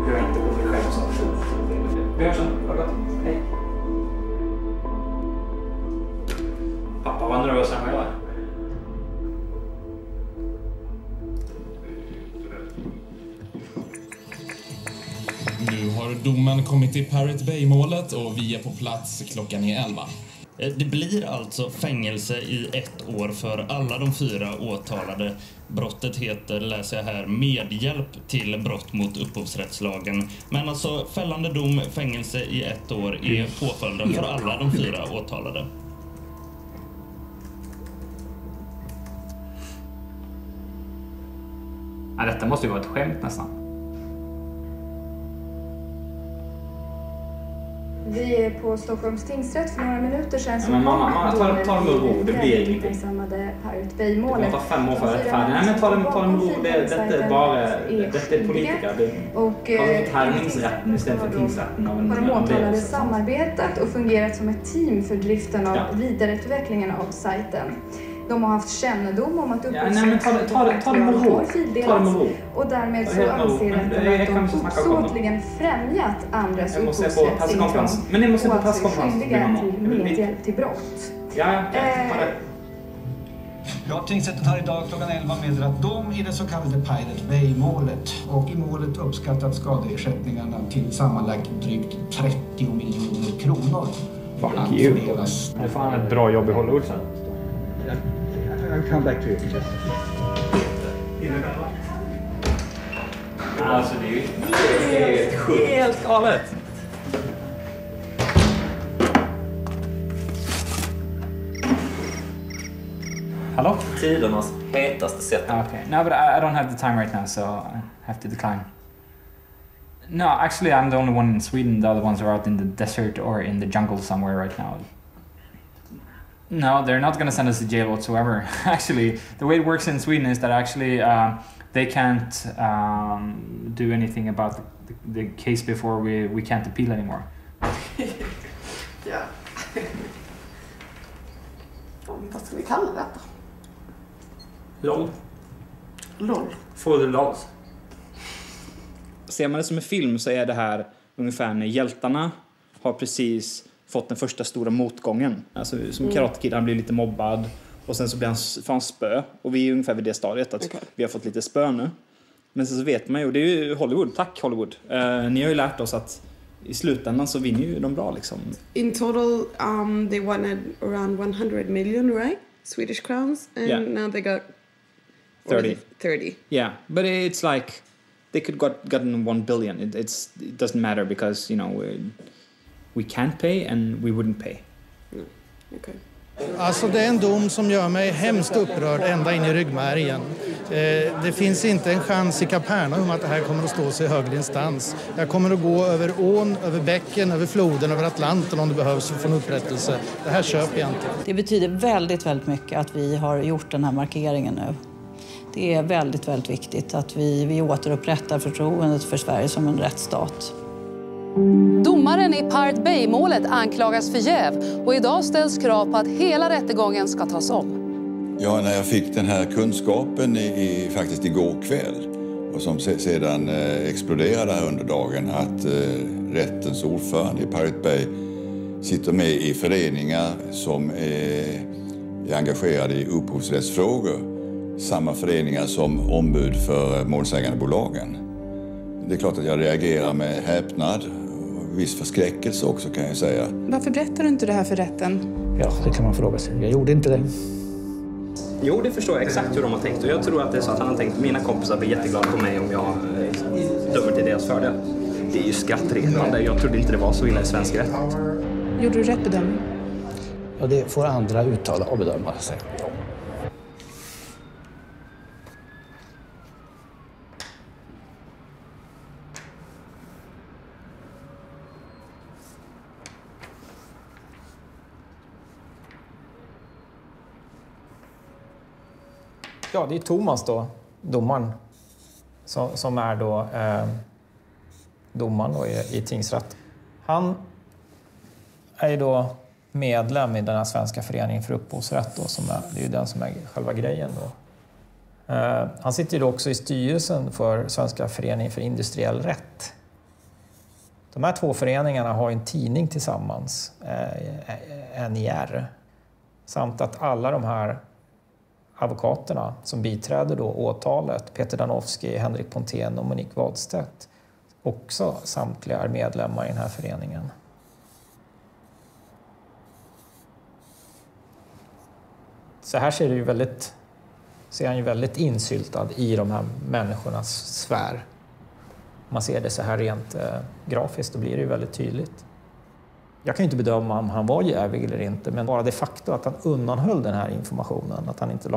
Jag är inte på mig själv så. Vi hörs sen. Ha det gott. Hej. Pappa var nervös än vad jag är. Nu har domen kommit till Pirate Bay-målet och vi är på plats, klockan är 11. Det blir alltså fängelse i 1 år för alla de 4 åtalade. Brottet heter, läser jag här, medhjälp till brott mot upphovsrättslagen. Men alltså fällande dom, fängelse i 1 år är påföljden för alla de 4 åtalade. Ja, detta måste ju vara ett skämt nästan. Vi är på Stockholms tingsrätt för några minuter sedan. Ja, men mamma, ta dem med ro, det blir ingenting. Pirate Bay-målet. Det kommer ta 5 år för rättfärdig. Nej, men ta dem med ro, detta är bara, detta är politiker. Det har tävlingsrätten istället för tingsrätten av en har de åtalade samarbetat och fungerat som ett team för driften av vidareutvecklingen av sajten. De har haft kännedom om att upphovsrättsmaterial har fildelats och därmed så anser rätten att de uppsåtligen främjat andras upphovsrättsintrång och alltså är skyldiga till medhjälp till brott. Ja, tingsrätten har idag klockan 11 meddelat dom i det så kallade Pirate Bay-målet. Och i målet uppskattat skadeersättningarna till sammanlagt drygt 30 miljoner kronor. Fuck you. Det är fan ett bra jobb i Hollywood sen. I'll come back to you. Alltså det är ju helt galet. Hello? Tidernas hetaste sätt. Okay. No, but I don't have the time right now, so I have to decline. No, actually I'm the only one in Sweden. The other ones are out in the desert or in the jungle somewhere right now. No, they're not going to send us to jail whatsoever. Actually, the way it works in Sweden is that actually they can't do anything about the case before we can't appeal anymore. Ja. Vad ska vi kalla detta? LOL. LOL. For the lols. Ser man det som en film så är det här ungefär när hjältarna har precis fått den första stora motgången. Alltså som Karate Kid, han blir lite mobbad och sen så blir han spö. Och vi är ungefär vid det stadiet att vi har fått lite spö nu. Men sen så vet man ju, och det är ju Hollywood, tack Hollywood. Ni har ju lärt oss att i slutändan så vinner ju de bra liksom. In total they won around 100 million, right? Swedish crowns, and now they got 30. Yeah, but it's like they could gotten 1 billion. It doesn't matter because, you know, we can't pay and we wouldn't pay. Okay. Alltså det är en dom som gör mig hemskt upprörd ända in i ryggmärgen. Det finns inte en chans i Kapernaum att det här kommer att stå sig i högre instans. Jag kommer att gå över ån, över bäcken, över floden, över Atlanten om det behövs för att få en upprättelse. Det här köper jag inte. Det betyder väldigt, väldigt mycket att vi har gjort den här markeringen nu. Det är väldigt, väldigt viktigt att vi återupprättar förtroendet för Sverige som en rättsstat. Domaren i Pirate Bay-målet anklagas för jäv och idag ställs krav på att hela rättegången ska tas om. Ja, när jag fick den här kunskapen faktiskt igår kväll och som sedan exploderade här under dagen att rättens ordförande i Pirate Bay sitter med i föreningar som är engagerade i upphovsrättsfrågor. Samma föreningar som ombud för målsägandebolagen. Det är klart att jag reagerar med häpnad och viss förskräckelse också kan jag säga. Varför berättar du inte det här för rätten? Ja, det kan man fråga sig. Jag gjorde inte det. Jo, det förstår jag exakt hur de har tänkt. Och jag tror att det är så att han har tänkt att mina kompisar blir jätteglada på mig om jag dömer till deras fördel. Det är ju skrattretande. Jag trodde inte det var så illa i svensk rätt. Gjorde du rätt bedömning? Och det får andra uttala och bedöma sig. Ja, det är Thomas då, domaren, som är då domaren då i tingsrätt. Han är ju då medlem i den här Svenska föreningen för upphovsrätt då, det är ju den som är själva grejen då. Han sitter ju då också i styrelsen för Svenska föreningen för industriell rätt. De här två föreningarna har en tidning tillsammans, NIR, samt att alla de här advokaterna som biträder då åtalet, Peter Danowski, Henrik Pontén och Monique Wadstedt, också samtliga är medlemmar i den här föreningen. Så här ser han ju väldigt insyltad i de här människornas sfär. Om man ser det så här rent grafiskt, då blir det ju väldigt tydligt. Jag kan ju inte bedöma om han var jävig eller inte, men bara det faktum att han undanhöll den här informationen, att han inte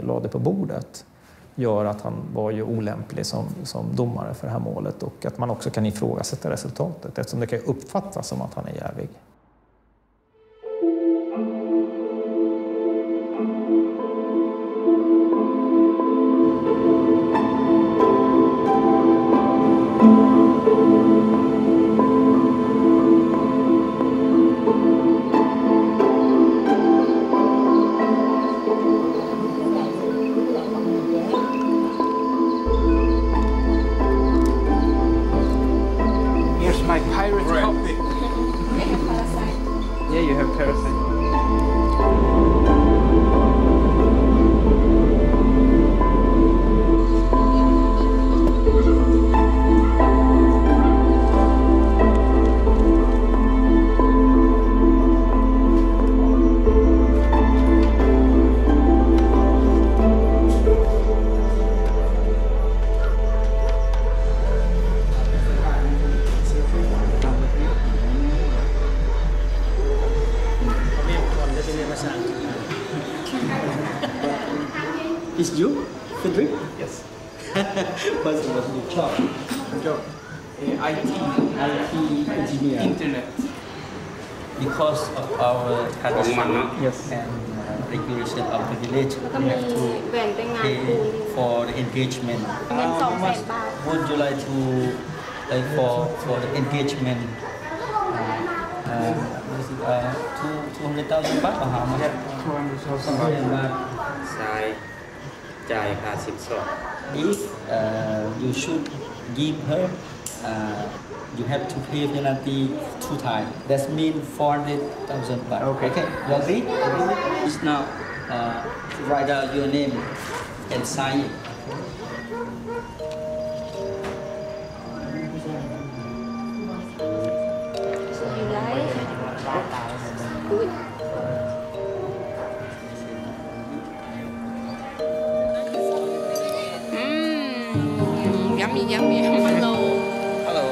la det på bordet, gör att han var ju olämplig som domare för det här målet, och att man också kan ifrågasätta resultatet eftersom det kan uppfattas som att han är jävig. Is you, Fredrik? Yes. What's your job? IT engineer. Internet. Because of our country and regulation of the village, we have to pay for the engagement. How much would you like to pay for the engagement? 200,000 baht or how much? 200,000 baht. If you should give her, you have to pay penalty 2 times. That means 400,000 baht. Okay. You agree? Just now, write down your name and sign it. Yummy. Hello. Hello.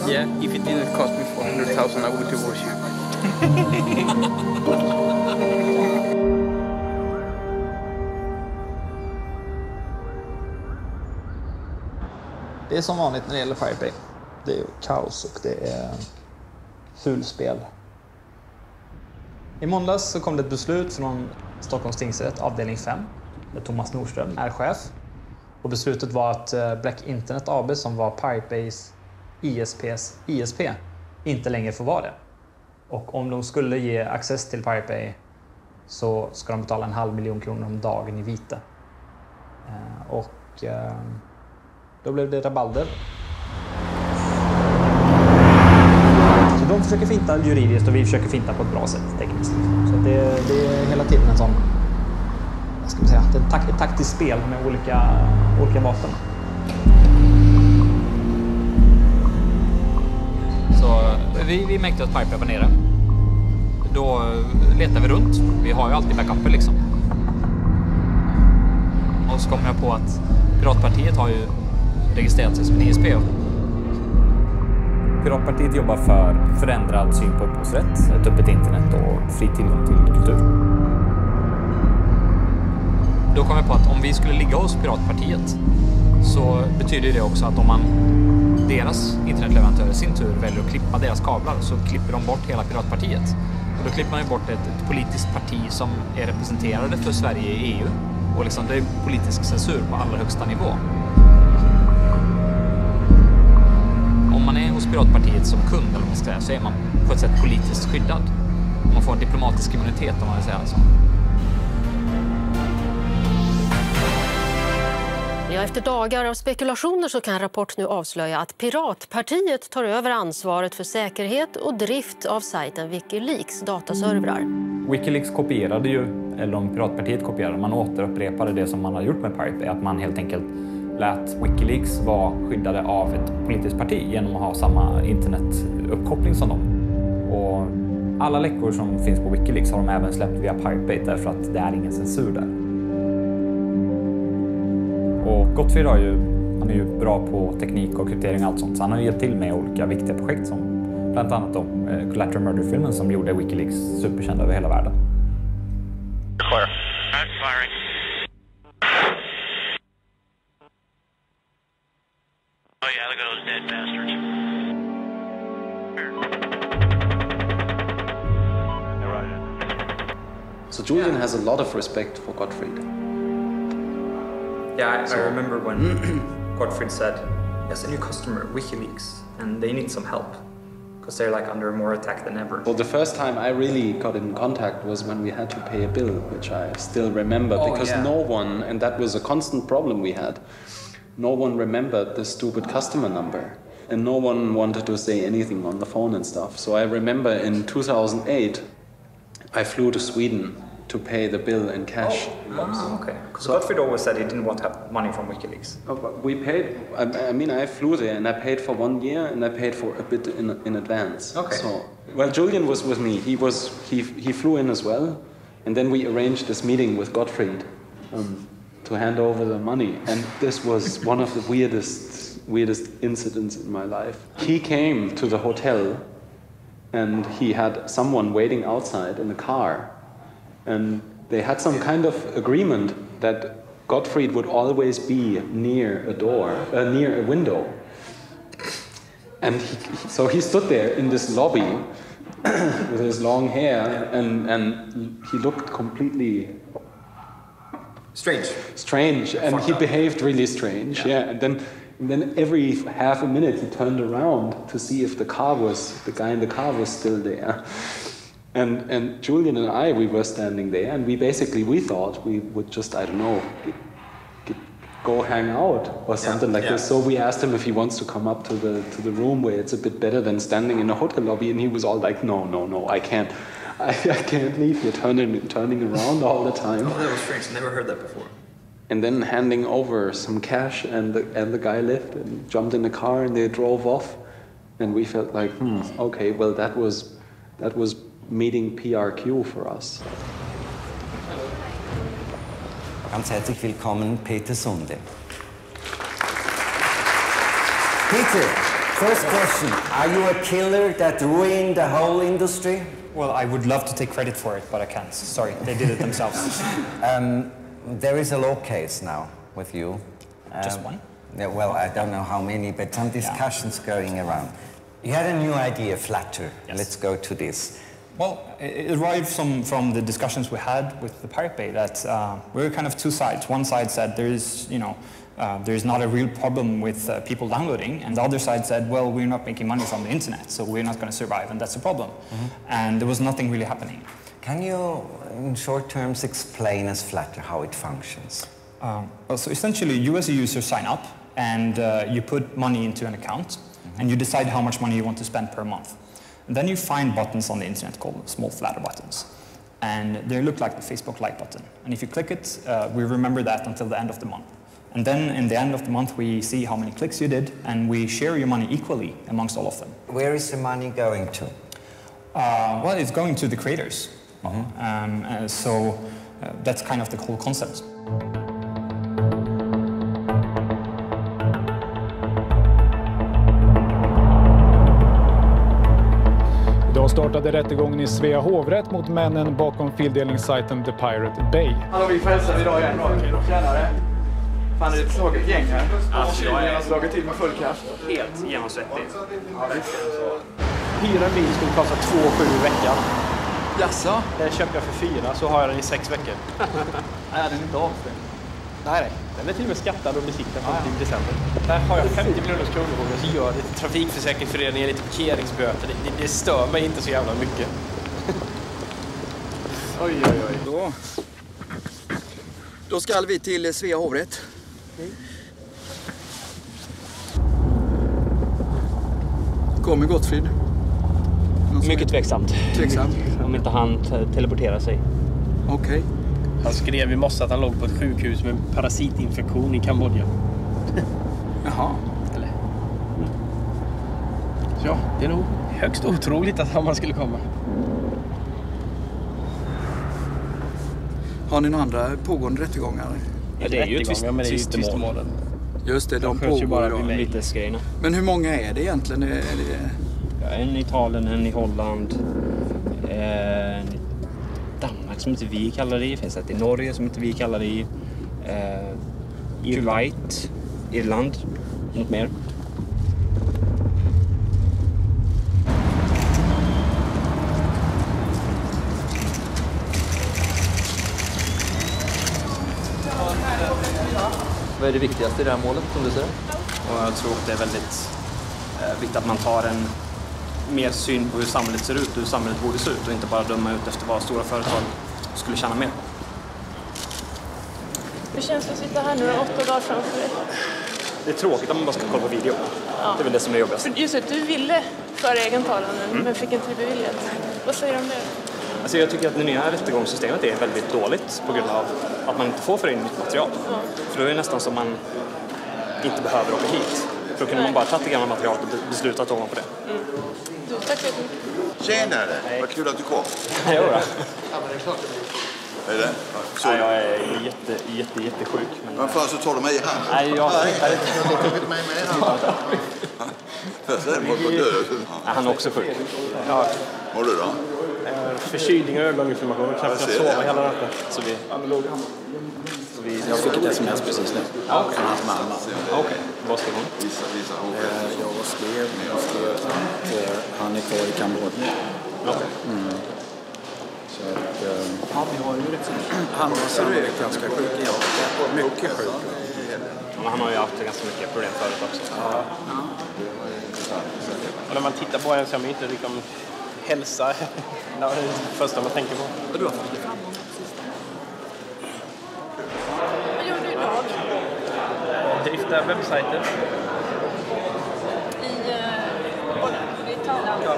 Yeah, if it didn't cost me 400,000, I would divorce you. Det är som vanligt när det gäller Pirate Bay. Det är kaos och det är fulspel. I måndags så kom det ett beslut från Stockholms tingsrätt, avdelning 5, där Thomas Nordström är chef. Och beslutet var att Black Internet AB, som var Pirate Bays ISP, inte längre får vara det. Och om de skulle ge access till Pirate Bay så ska de betala 500 000 kronor om dagen i vite. Då blev det rabalder. Så de försöker finta juridiskt och vi försöker finta på ett bra sätt tekniskt. Så det är hela tiden en sån, vad ska man säga, ett taktiskt spel med olika vapen. Så vi märkte att Pirate var nere. Då letar vi runt. Vi har ju alltid backuper liksom. Och så kommer jag på att Piratpartiet har ju registrerat sig som en ISP. Piratpartiet jobbar för förändrad syn på upphovsrätt, ett öppet internet och fri tillgång till kultur. Då kom jag på att om vi skulle ligga hos Piratpartiet så betyder det också att om deras internetleverantörer i sin tur väljer att klippa deras kablar så klipper de bort hela Piratpartiet. Och då klipper man ju bort ett politiskt parti som är representerade för Sverige i EU. Och liksom det är politisk censur på allra högsta nivå. Om man är hos Piratpartiet som kund eller vad man ska säga, så är man på ett sätt politiskt skyddad. Man får en diplomatisk immunitet om man vill säga så. Ja, efter dagar av spekulationer så kan Rapport nu avslöja att Piratpartiet tar över ansvaret för säkerhet och drift av sajten Wikileaks dataservrar. Wikileaks kopierade ju, eller om Piratpartiet kopierade, man återupprepade det som man har gjort med Pirate Bay, att man helt enkelt lät Wikileaks vara skyddade av ett politiskt parti genom att ha samma internetuppkoppling som dem. Och alla läckor som finns på Wikileaks har de även släppt via Pirate Bay därför att det är ingen censur där. Och Gottfried han är ju bra på teknik och kryptering och allt sånt, så han har hjälpt till med olika viktiga projekt som bland annat då Collateral Murder-filmen som gjorde Wikileaks superkänd över hela världen. Clear. Firing. Oh yeah, look at those dead bastards. So Julian has a lot of respect for Gottfried. Yeah, I remember when Gottfried said, yes, a new customer, WikiLeaks, and they need some help because they're like under more attack than ever. Well, the first time I really got in contact was when we had to pay a bill, which I still remember, because no one, and that was a constant problem we had, no one remembered the stupid customer number, and no one wanted to say anything on the phone and stuff. So I remember in 2008, I flew to Sweden to pay the bill in cash. Oh, okay. Because Gottfried always said he didn't want to have money from WikiLeaks. Oh, but we paid, I mean, I flew there and I paid for 1 year and I paid for a bit in advance. Okay. So, well, Julian was with me. He flew in as well. And then we arranged this meeting with Gottfried to hand over the money. And this was one of the weirdest incidents in my life. He came to the hotel and he had someone waiting outside in the car. And they had some kind of agreement that Gottfried would always be near a door, near a window. And so he stood there in this lobby with his long hair, and he looked completely strange, and he behaved really strange. Yeah, and then every half a minute he turned around to see if the guy in the car was still there. And Julian and I, we were standing there, and we thought we would just, I don't know, go hang out or something like this. So we asked him if he wants to come up to the room where it's a bit better than standing in a hotel lobby, and he was all like, no, I can't leave. You're turning around all the time. Oh, that was strange. Never heard that before. And then handing over some cash, and the guy left and jumped in the car, and they drove off, and we felt like, okay, well that was meeting PRQ for us. Ganz herzlich willkommen, Peter Sunde. Peter, first question. Are you a killer that ruined the whole industry? Well, I would love to take credit for it, but I can't. Sorry, they did it themselves. There is a law case now with you. Just one? Yeah, well, I don't know how many, but some discussions going around. You had a new idea, Flutter. Yes. Let's go to this. Well, it arrived from the discussions we had with the Pirate Bay that we were kind of two sides. One side said there is not a real problem with people downloading, and the other side said, well, we're not making money from the internet, so we're not going to survive, and that's a problem. And there was nothing really happening. Can you, in short terms, explain as Flutter how it functions? Well, so essentially, you as a user sign up, and you put money into an account, and you decide how much money you want to spend per month. And then you find buttons on the internet called small Flutter buttons. And they look like the Facebook like button. And if you click it, we remember that until the end of the month. And then in the end of the month, we see how many clicks you did, and we share your money equally amongst all of them. Where is the money going to? Well, it's going to the creators. So that's kind of the whole concept. Idag startade rättegången i Svea hovrätt mot männen bakom fildelningssajten The Pirate Bay. Hallå, vi frälsar idag igen då. Tjänare. Fan, är det ett slaget gäng här? Alltså, jag har slagit till med full kraft. Helt genomsvettig. Hyra en bil skulle kosta 2,7 i veckan. Jaså? Den köpte jag för 4, så har jag den i 6 veckor. Nej, den är inte avstängd. Nej. Den är till och med skattad och besiktad från december. Där har jag 50 miljoner kronor på mig, så gör lite trafikförsäkringsföreningen, lite parkeringsböter. Det stör mig inte så jävla mycket. Oj. Då ska vi till Svea hovrätt. Kommer Gottfrid? Mycket tveksamt. Tveksamt? Om inte han teleporterar sig. Okej. Han skrev i morse att han låg på ett sjukhus med parasitinfektion i Kambodja. Jaha. Eller? Ja, det är nog högst otroligt att man skulle komma. Har ni några andra pågående rättegångar? Ja, det är ju tvistemålen. Just det, de pågår bara idag. vitesgrejerna. Men hur många är det egentligen? Ja, en i Italien, en i Holland. Danmark som inte vi kallar det i. Finns ett i Norge som inte vi kallar det i. Irland. Något mer. Vad är det viktigaste i det här målet som du ser? Och jag tror att det är väldigt viktigt att man tar en mer syn på hur samhället ser ut och hur samhället borde se ut och inte bara döma ut efter vad stora företag skulle tjäna mer. Hur känns det att sitta här nu 8 dagar framför dig? Det är tråkigt att man bara ska kolla på video. Ja. Det är väl det som är jobbigast. För just att du ville föra egen talan men fick inte det beviljat. Vad säger du om det? Alltså jag tycker att det nya rättegångssystemet är väldigt dåligt på grund av att man inte får föra in nytt material. Ja. För då är det nästan som man inte behöver åka hit. För då kunde man bara tagit det gamla materialet och beslutat ovanpå det. Du, tack så mycket. Tjenare, vad kul att du kom. Jo då. Är det? Ja, jag är jättesjuk. Men... Varför så tar du mig i hand? Nej, jag har tagit mig med i hand. Han är också sjuk. Ja. Vad du då? Förkylning och ögoninflammation. Knappt jag sova hela natten. Så Jag fick ett sms precis nu. Från hans mamma. Okej. Vad skrev hon? Jag skrev att han är kvar i Kambodja. Okej. Så att vi har ju rätt så mycket. Han var sannolikt ganska sjuk. Mycket sjuk. Men han har ju haft ganska mycket problem förut också. Ja. Och när man tittar på en så är man inte liksom hälsa. Det är det första man tänker på. Vad gjorde du idag? Drifta webbsajter. I Thailand? Ja.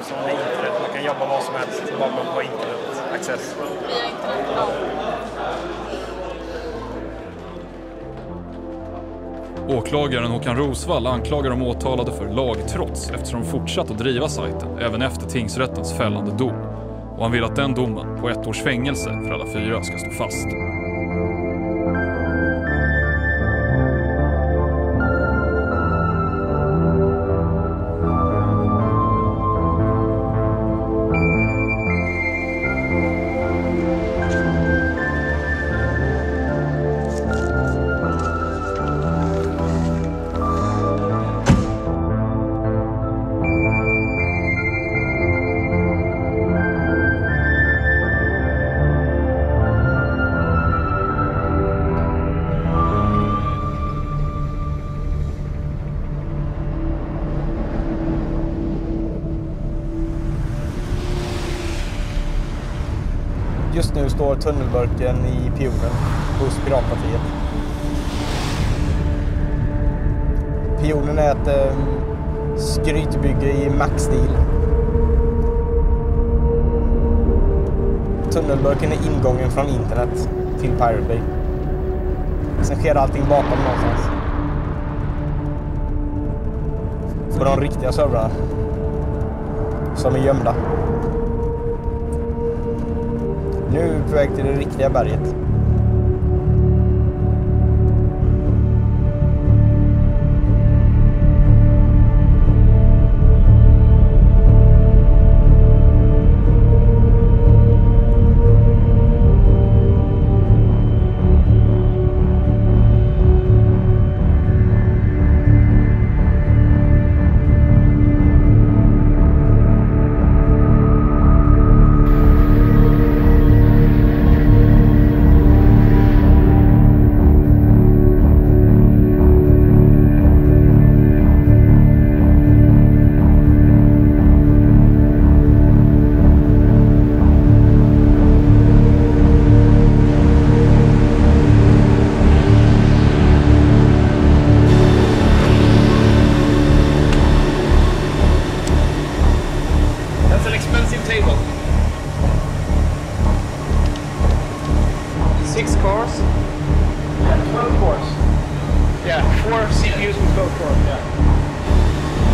Som är internet. Man kan jobba vad som helst. Bara man har internet-access. Via internet, ja. Åklagaren Håkan Rosvall anklagar de åtalade för lagtrots eftersom de fortsatt att driva sajten även efter tingsrättens fällande dom. Och han vill att den domen på 1 års fängelse för alla 4 ska stå fast. Just nu står tunnelburken i Pionen hos Piratpartiet. Pionen är ett skrytbygge i Max-stil. Tunnelburken är ingången från internet till Pirate Bay. Sen sker allting bakom någonstans. På de riktiga servrarna. Som är gömda. Nu är vi på väg till det riktiga berget.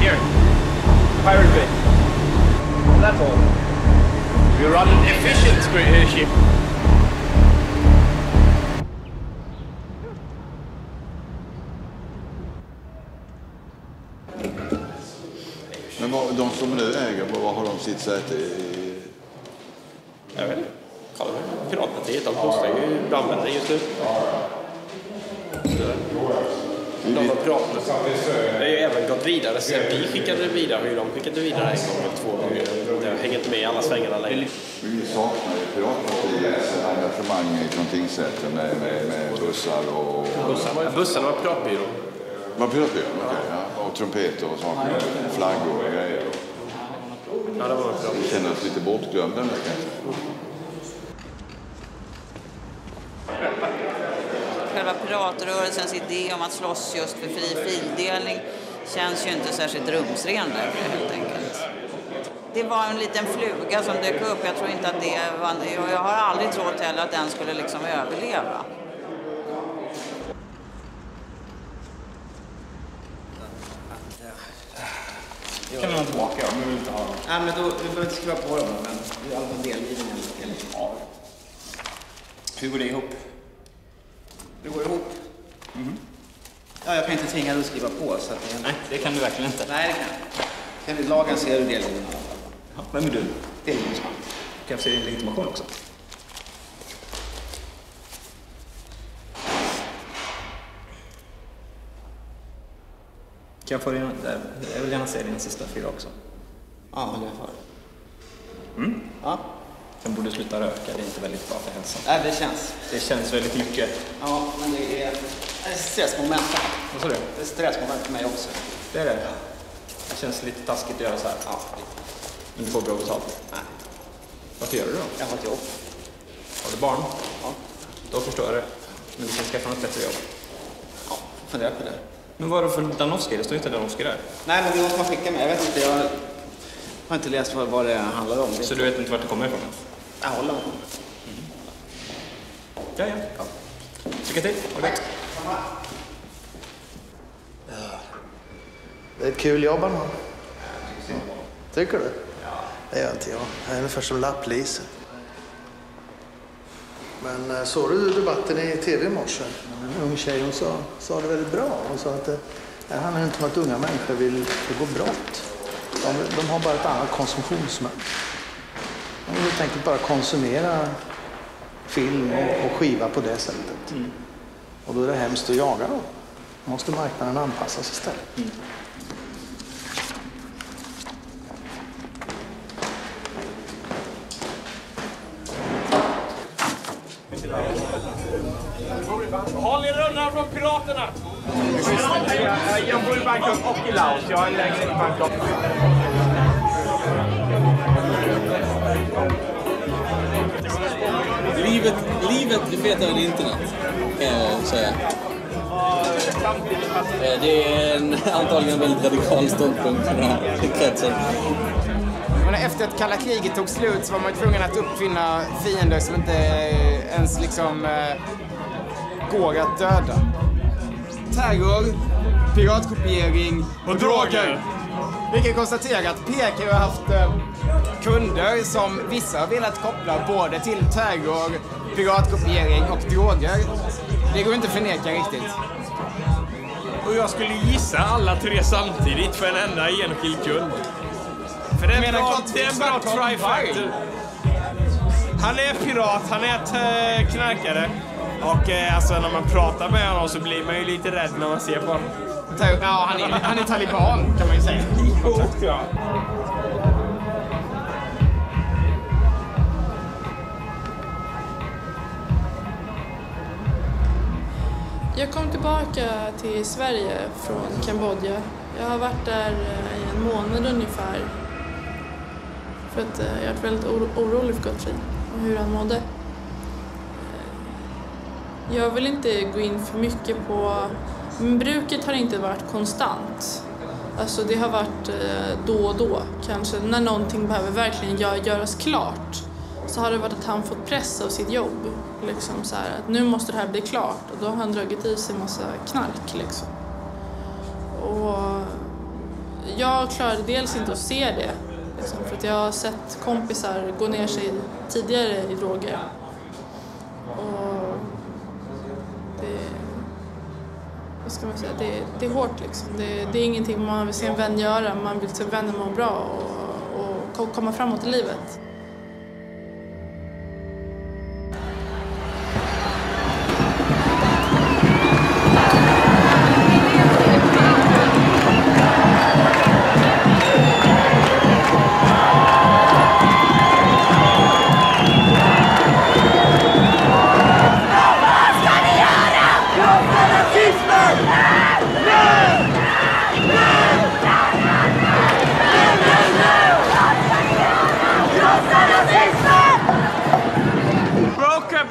Here, Pirate Bay. That's all. We run an efficient ship. Men de som nu äger, vad har de sitt säte i? Jag vet inte. Kallar det Piratpartiet. De postar ju brandmännen just nu. De har pratat. Det har ju även gått vidare. Sen vi skickade det vidare. Hur de skickade vidare en gång eller 2 gånger. Det hänger inte med i alla svängarna längre. Vi saknar ju Piratpartiets engagemang från tingsrätten med bussar och... Bussarna var piratbyrå. Var piratbyrå? Okej, ja. Och trumpeter och saker. Flaggor och grejer. Ja, det var piratbyrå. Vi känner oss lite bortglömda nu kanske. Själva piratrörelsens idé om att slåss just för fri fildelning känns ju inte särskilt rumsren längre helt enkelt. Det var en liten fluga som dök upp. Jag tror inte att det var... Jag har aldrig trott heller att den skulle liksom överleva. Kan vi ha tillbaka om vi vill inte ha dem? Nej, men då, vi behöver inte skriva på dem, men det är i alla fall delgivningen. Ja. Hur går det ihop? Det går ihop. Ja, jag kan inte tvinga dig att skriva på. Så att Nej, det kan du verkligen inte. Nej, det kan jag. Enligt lagen ser du delgivningen. Ja, vem är du? Delgivningsman. Kan jag se din legitimation också? Kan jag få din... Jag vill gärna se din sista 4 också. Ja, det är för. Ja. Sen borde du sluta röka, det är inte väldigt bra för hälsan. Nej, det känns. Det känns väldigt mycket. Ja, men det är ett stressmoment. Vad sa du? Det är ett stressmoment för mig också. Det är det? Det känns lite taskigt att göra så här. Ja. Men du får bra betalt? Nej. Varför gör du då? Jag har ett jobb. Har du barn? Ja. Då förstår jag det. Men du kan skaffa något bättre jobb. Ja, fundera på det. Men vad är det för Danovski? Det står inte Danovski där. Nej, men det är någon som har skickat mig. Jag vet inte, jag har inte läst vad det handlar om. Så du vet inte vart det kommer ifrån? Jag håller med. Ja. Lycka till. Det är ett kul jobb, man. Tycker du? Ja. Det gör inte jag. Jag är ungefär som lapplis. Men såg du debatten i tv i morse? En ung tjej, hon sa det väldigt bra. Hon sa att det handlar inte om att unga människor vill begå brott. De har bara ett annat konsumtionsmönster. De vill helt enkelt bara konsumera film och skiva på det sättet. Och då är det hemskt att jaga dem. Då måste marknaden anpassas istället. Håll er undan från piraterna! Jag bor i Bangkok och i Laos. Jag har en lägenhet i Bangkok. Livet är fetare än internet, kan jag säga. Det är antagligen en väldigt radikal ståndpunkt för den här kretsen. Efter att kalla kriget tog slut så var man tvungen att uppfinna fiender som inte ens liksom går att döda. Terror, piratkopiering och droger. Vi kan konstatera att PK har haft kunder som vissa har velat koppla både till terror, piratkopiering och droger. Det går inte att förneka riktigt. Och jag skulle gissa alla 3 samtidigt för en enda enskild kund. För det är en bra trifactor. Han är pirat, han är knarkare. Och alltså när man pratar med honom så blir man ju lite rädd när man ser på honom. Ja, han är taliban kan man ju säga. Ja. Jag kom tillbaka till Sverige från Kambodja. Jag har varit där i en månad ungefär. För att jag har varit väldigt orolig för Gottfrid och hur han mådde. Jag vill inte gå in för mycket på... Men bruket har inte varit konstant. Alltså det har varit då och då kanske. När någonting behöver verkligen göras klart så har det varit att han fått press av sitt jobb. Liksom så här, att nu måste det här bli klart. Och då har han dragit i sig en massa knark liksom. jag klarade dels inte att se det. Liksom, för att jag har sett kompisar gå ner sig tidigare i droger. Och vad ska man säga, det är hårt liksom. Det är ingenting man vill se en vän göra. Man vill se vännen må bra och komma framåt i livet.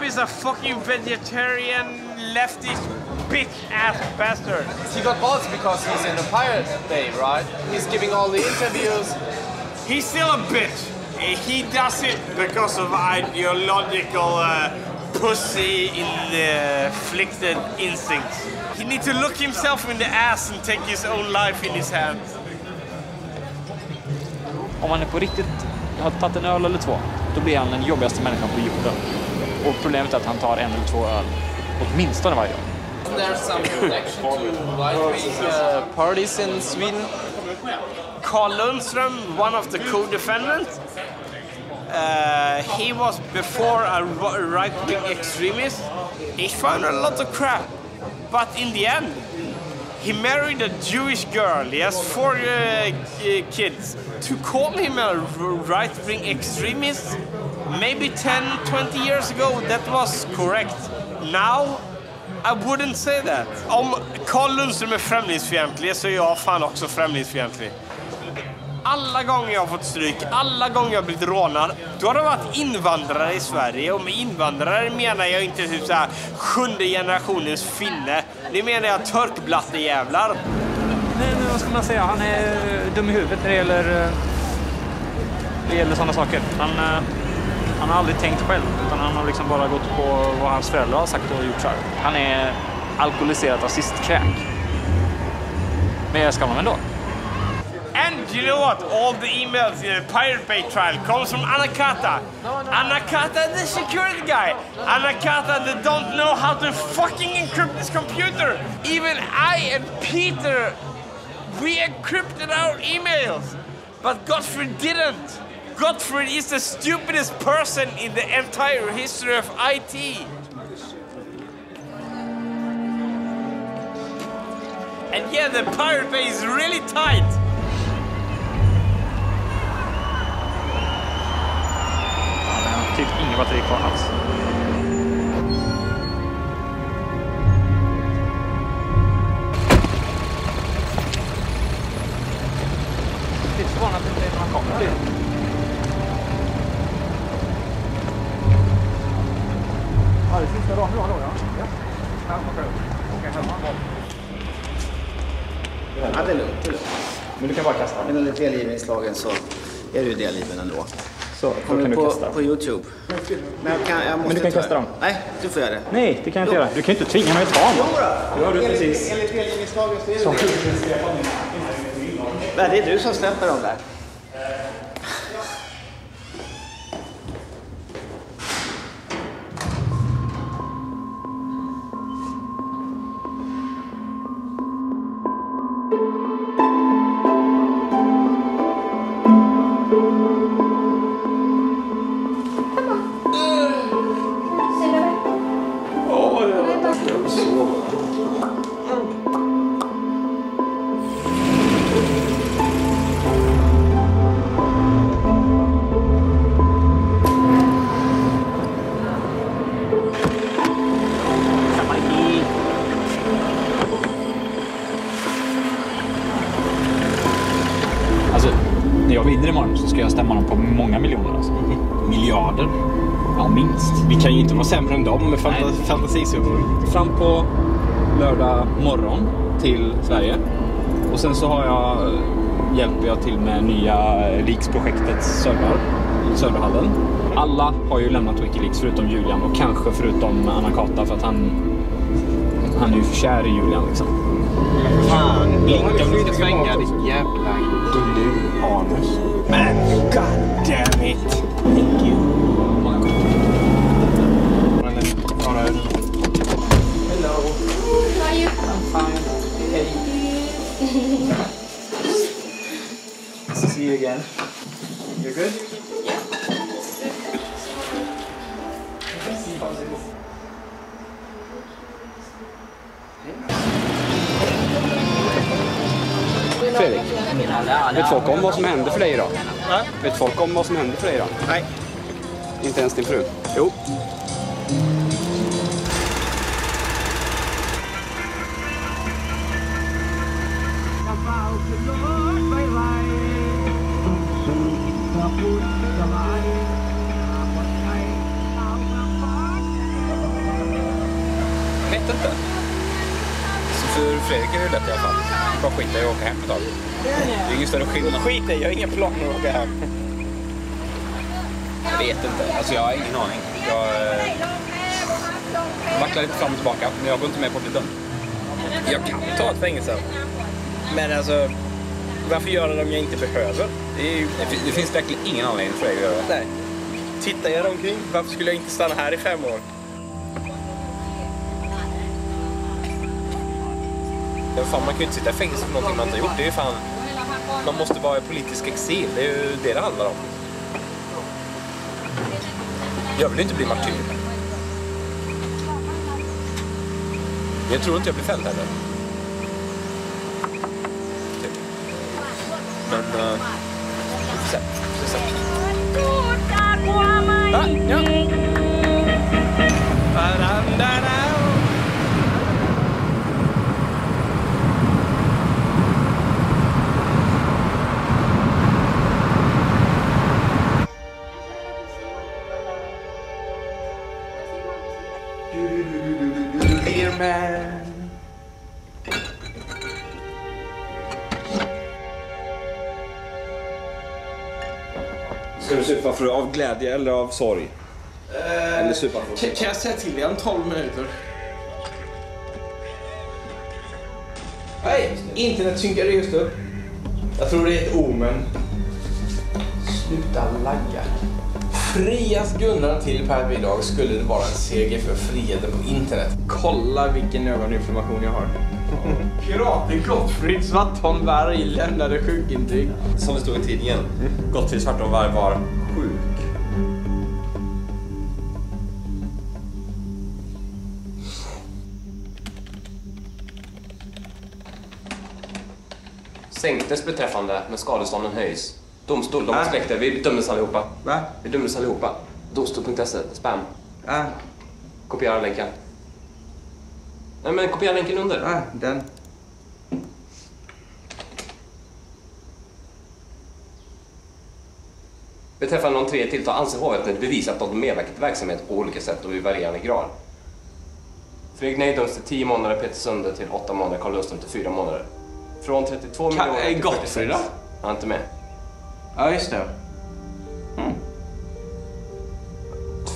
Is a fucking vegetarian leftist bitch-ass bastard. He got balls because he's in the Pirate Bay, right? He's giving all the interviews. He's still a bitch. He does it because of ideological pussy-inflicted instincts. He needs to look himself in the ass and take his own life in his hands. Om man är på riktigt har tagit en öl eller två, då blir han den jobbigaste människan på jorden. Och problemet är att han tar en eller två öl åtminstone varje dag. Isn't there some connection to right-wing parties in Sweden? Carl Lundström, one of the co-defendants, he was before a right-wing extremist. He found a lot of crap, but in the end, he married a Jewish girl. He has 4 kids. To call him a right-wing extremist, maybe 10-20 years ago, that was correct. Now, I wouldn't say that. Om Carl Lundström är främlingsfientlig så är jag fan också främlingsfientlig. Alla gånger jag har fått stryk, alla gånger jag har blivit rånad, då har det varit invandrare i Sverige. Och med invandrare menar jag inte typ såhär 7:e generationens finne. Det menar jag törkblattejävlar. Men vad ska man säga? Han är dum i huvudet när det gäller sådana saker. Han har aldrig tänkt själv, utan han har liksom bara gått på vad hans föräldrar har sagt och gjort så här. Han är alkoholiserad rasistkräk. Men jag ska man ändå. And you know what? All the emails in the Pirate Bay trial comes from Anakata. Anakata, the security guy. Anakata, that don't know how to fucking encrypt this computer. Even I and Peter, we encrypted our emails. But Gottfried didn't. Gottfried is the stupidest person in the entire history of IT. And yeah, the Pirate Bay is really tight. Typ inga batteri kvar alls. Det är förvånande att det inte är några kameror. Ja, det sista dagen du har då, ja. Ja, det är lugnt. Men du kan bara kasta. Men enligt delgivningslagen så är det ju delgiven ändå. Så kan du kasta. På YouTube. Men du kan kasta dem. Nej, du får göra det. Nej, det kan jag inte göra. Du kan ju inte tvinga mig att ta dem. Jo, då. Enligt delgivningslagen så är det. Nej, det är du som släpper dem där. När jag vinner imorgon så ska jag stämma dem på många miljoner. Alltså. Miljarder? Ja, minst. Vi kan ju inte vara sämre än dem med fantasisummor. Fram på lördag morgon till Sverige. Och sen så hjälper jag till med nya Leaks-projektets servrar i serverhallen. Alla har ju lämnat Wikileaks förutom Julian och kanske förutom Anakata för att han är ju för kär i Julian liksom. Fan, blinka om du ska svänga, ditt jävla gullu-anus. Men god damn it! Thank you. Hello. How are you? I'm fine. Hey. See you again. You're good? Fredrik, vet folk om vad som hände för dig idag? Vet folk om vad som hände för dig idag? Nej. Inte ens din fru? Jo. Jag vet inte. Så för Fredrik är det lätt i alla fall. Bara skita i att åka hem ett tag. Det är ingen större skillnad. Skit i, jag har inga planer att åka hem. Jag vet inte. Alltså jag har ingen aning. Jag vacklar lite fram och tillbaka. Men jag går inte med på att bli dömd. Jag kan ta ett fängelse. Men alltså, varför göra det om jag inte behöver? Det finns verkligen ingen anledning för dig att göra det. Nej. Titta er omkring. Varför skulle jag inte stanna här i 5 år? Fan, man kan ju inte sitta i fängelse för någonting man inte har gjort. Det är ju fan... Man måste vara i politisk exil. Det är ju det handlar om. Jag vill ju inte bli martyr. Jag tror inte jag blir fälld heller. Men... vi får se. Ska du supa för av glädje eller av sorg? Eller supa för... Kan jag säga till dig om 12 minuter? Nej, internet synkade just upp. Jag tror det är ett omen. Sluta lagga. Frias Gunnar till Per idag skulle det vara en seger för friheten på internet. Kolla vilken ögoninformation jag har. Piraten Gottfrid Svartholmberg lämnade sjukintyg. Som det stod i tidningen. Gottfrid Svartholmberg var sjuk. Sänktes beträffande, men skadestånden höjs. Domstol, de aspekter. Vi dömdes allihopa. Va? Vi dömdes allihopa. Domstol.se, spam. Kopiera länken. Nej, men kopiera länken under. Den. Beträffande de 3 tilltal anser hovrätten bevisat att de medverkat i verksamhet på olika sätt och i varierande grad. Fredrik Nej döms till 10 månader, Peter Sunde till 8 månader, Carl Lundström till 4 månader. Från 32 miljoner till 46. Han är inte med. Ja, just det.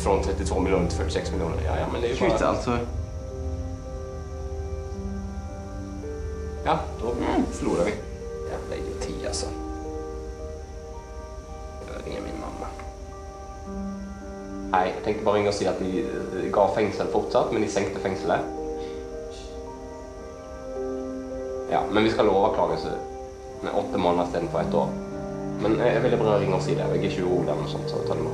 Från 32 miljoner till 46 miljoner. Ja, men det är ju bara... Shit, alltså. Ja, då förlorar vi. Jävla idioti alltså. Jag ringer min mamma. Nej, jag tänkte bara ringa och säga att ni gav fängsel fortsatt, men ni sänkte fängsel. Ja, men vi ska lova klagelse med 8 månader istället för 1 år. Men jag ville bara ringa och säga det. Jag är 20 ord och sånt, så tar det med.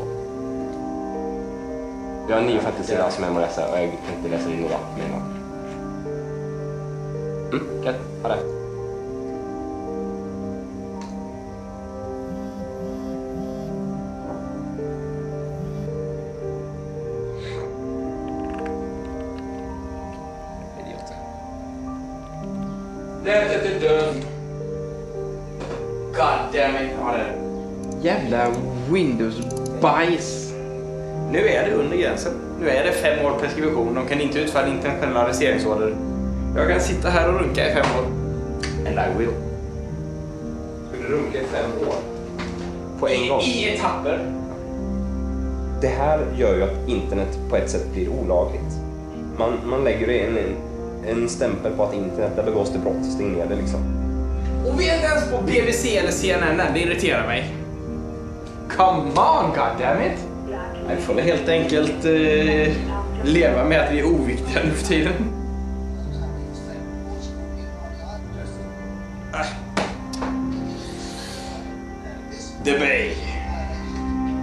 Jag har 950 sidor som jag må läsa och jag tänkte läsa det några med. Okej, ha det. God damn it. Ja, det. Jävla Windows-bajs. Nu är det under gränsen. Nu är det 5 år preskription. De kan inte utfärda internationella arresteringsorder. Jag kan sitta här och runka i 5 år. And I will. Skulle du runka i 5 år? På en gång? I etapper. Det här gör ju att internet på ett sätt blir olagligt. Man lägger det i en stämpel på att internet där begås det brott. Stäng ner det liksom. Och vi är inte ens på BBC eller CNN, det irriterar mig. Come on, goddammit! Vi får helt enkelt leva med att vi är oviktiga nu för tiden. The Bay.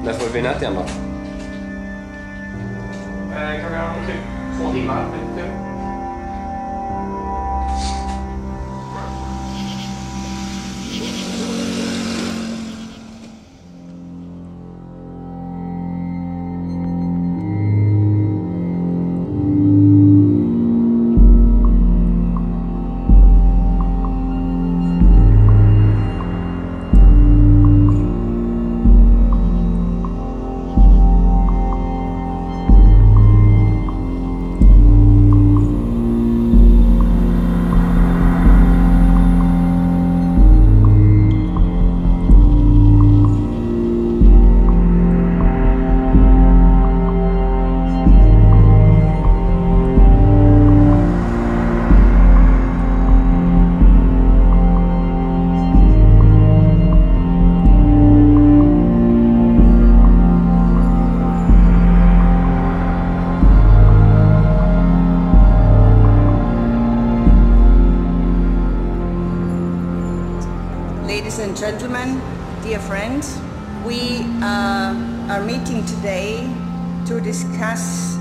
När får vi nät igen då? Klockan typ 2 timmar. Ladies and gentlemen, dear friends, we are meeting today to discuss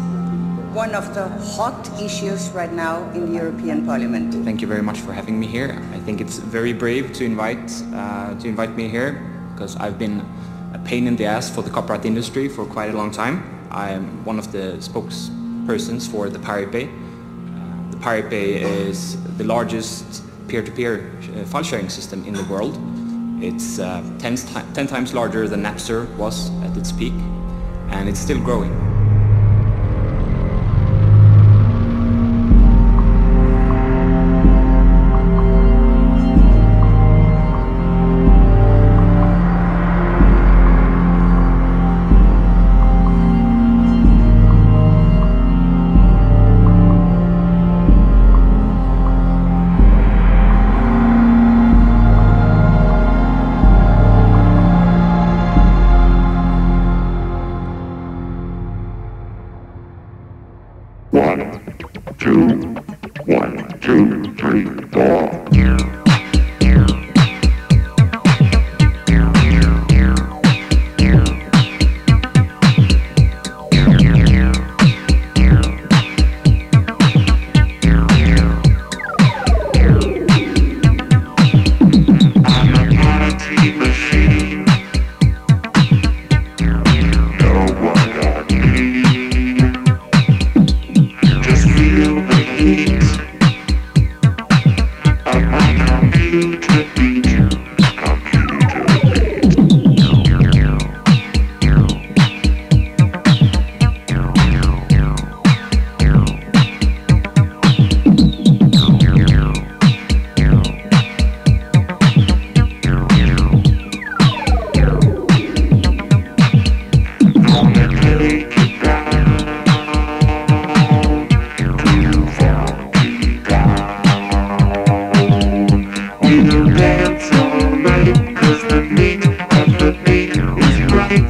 one of the hot issues right now in the European Parliament. Thank you very much for having me here. I think it's very brave to invite me here because I've been a pain in the ass for the copyright industry for quite a long time. I am one of the spokespersons for the Pirate Bay. The Pirate Bay is the largest peer-to-peer file sharing system in the world. It's 10 times larger than Napster was at its peak, and it's still growing.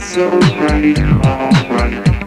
So right, all right.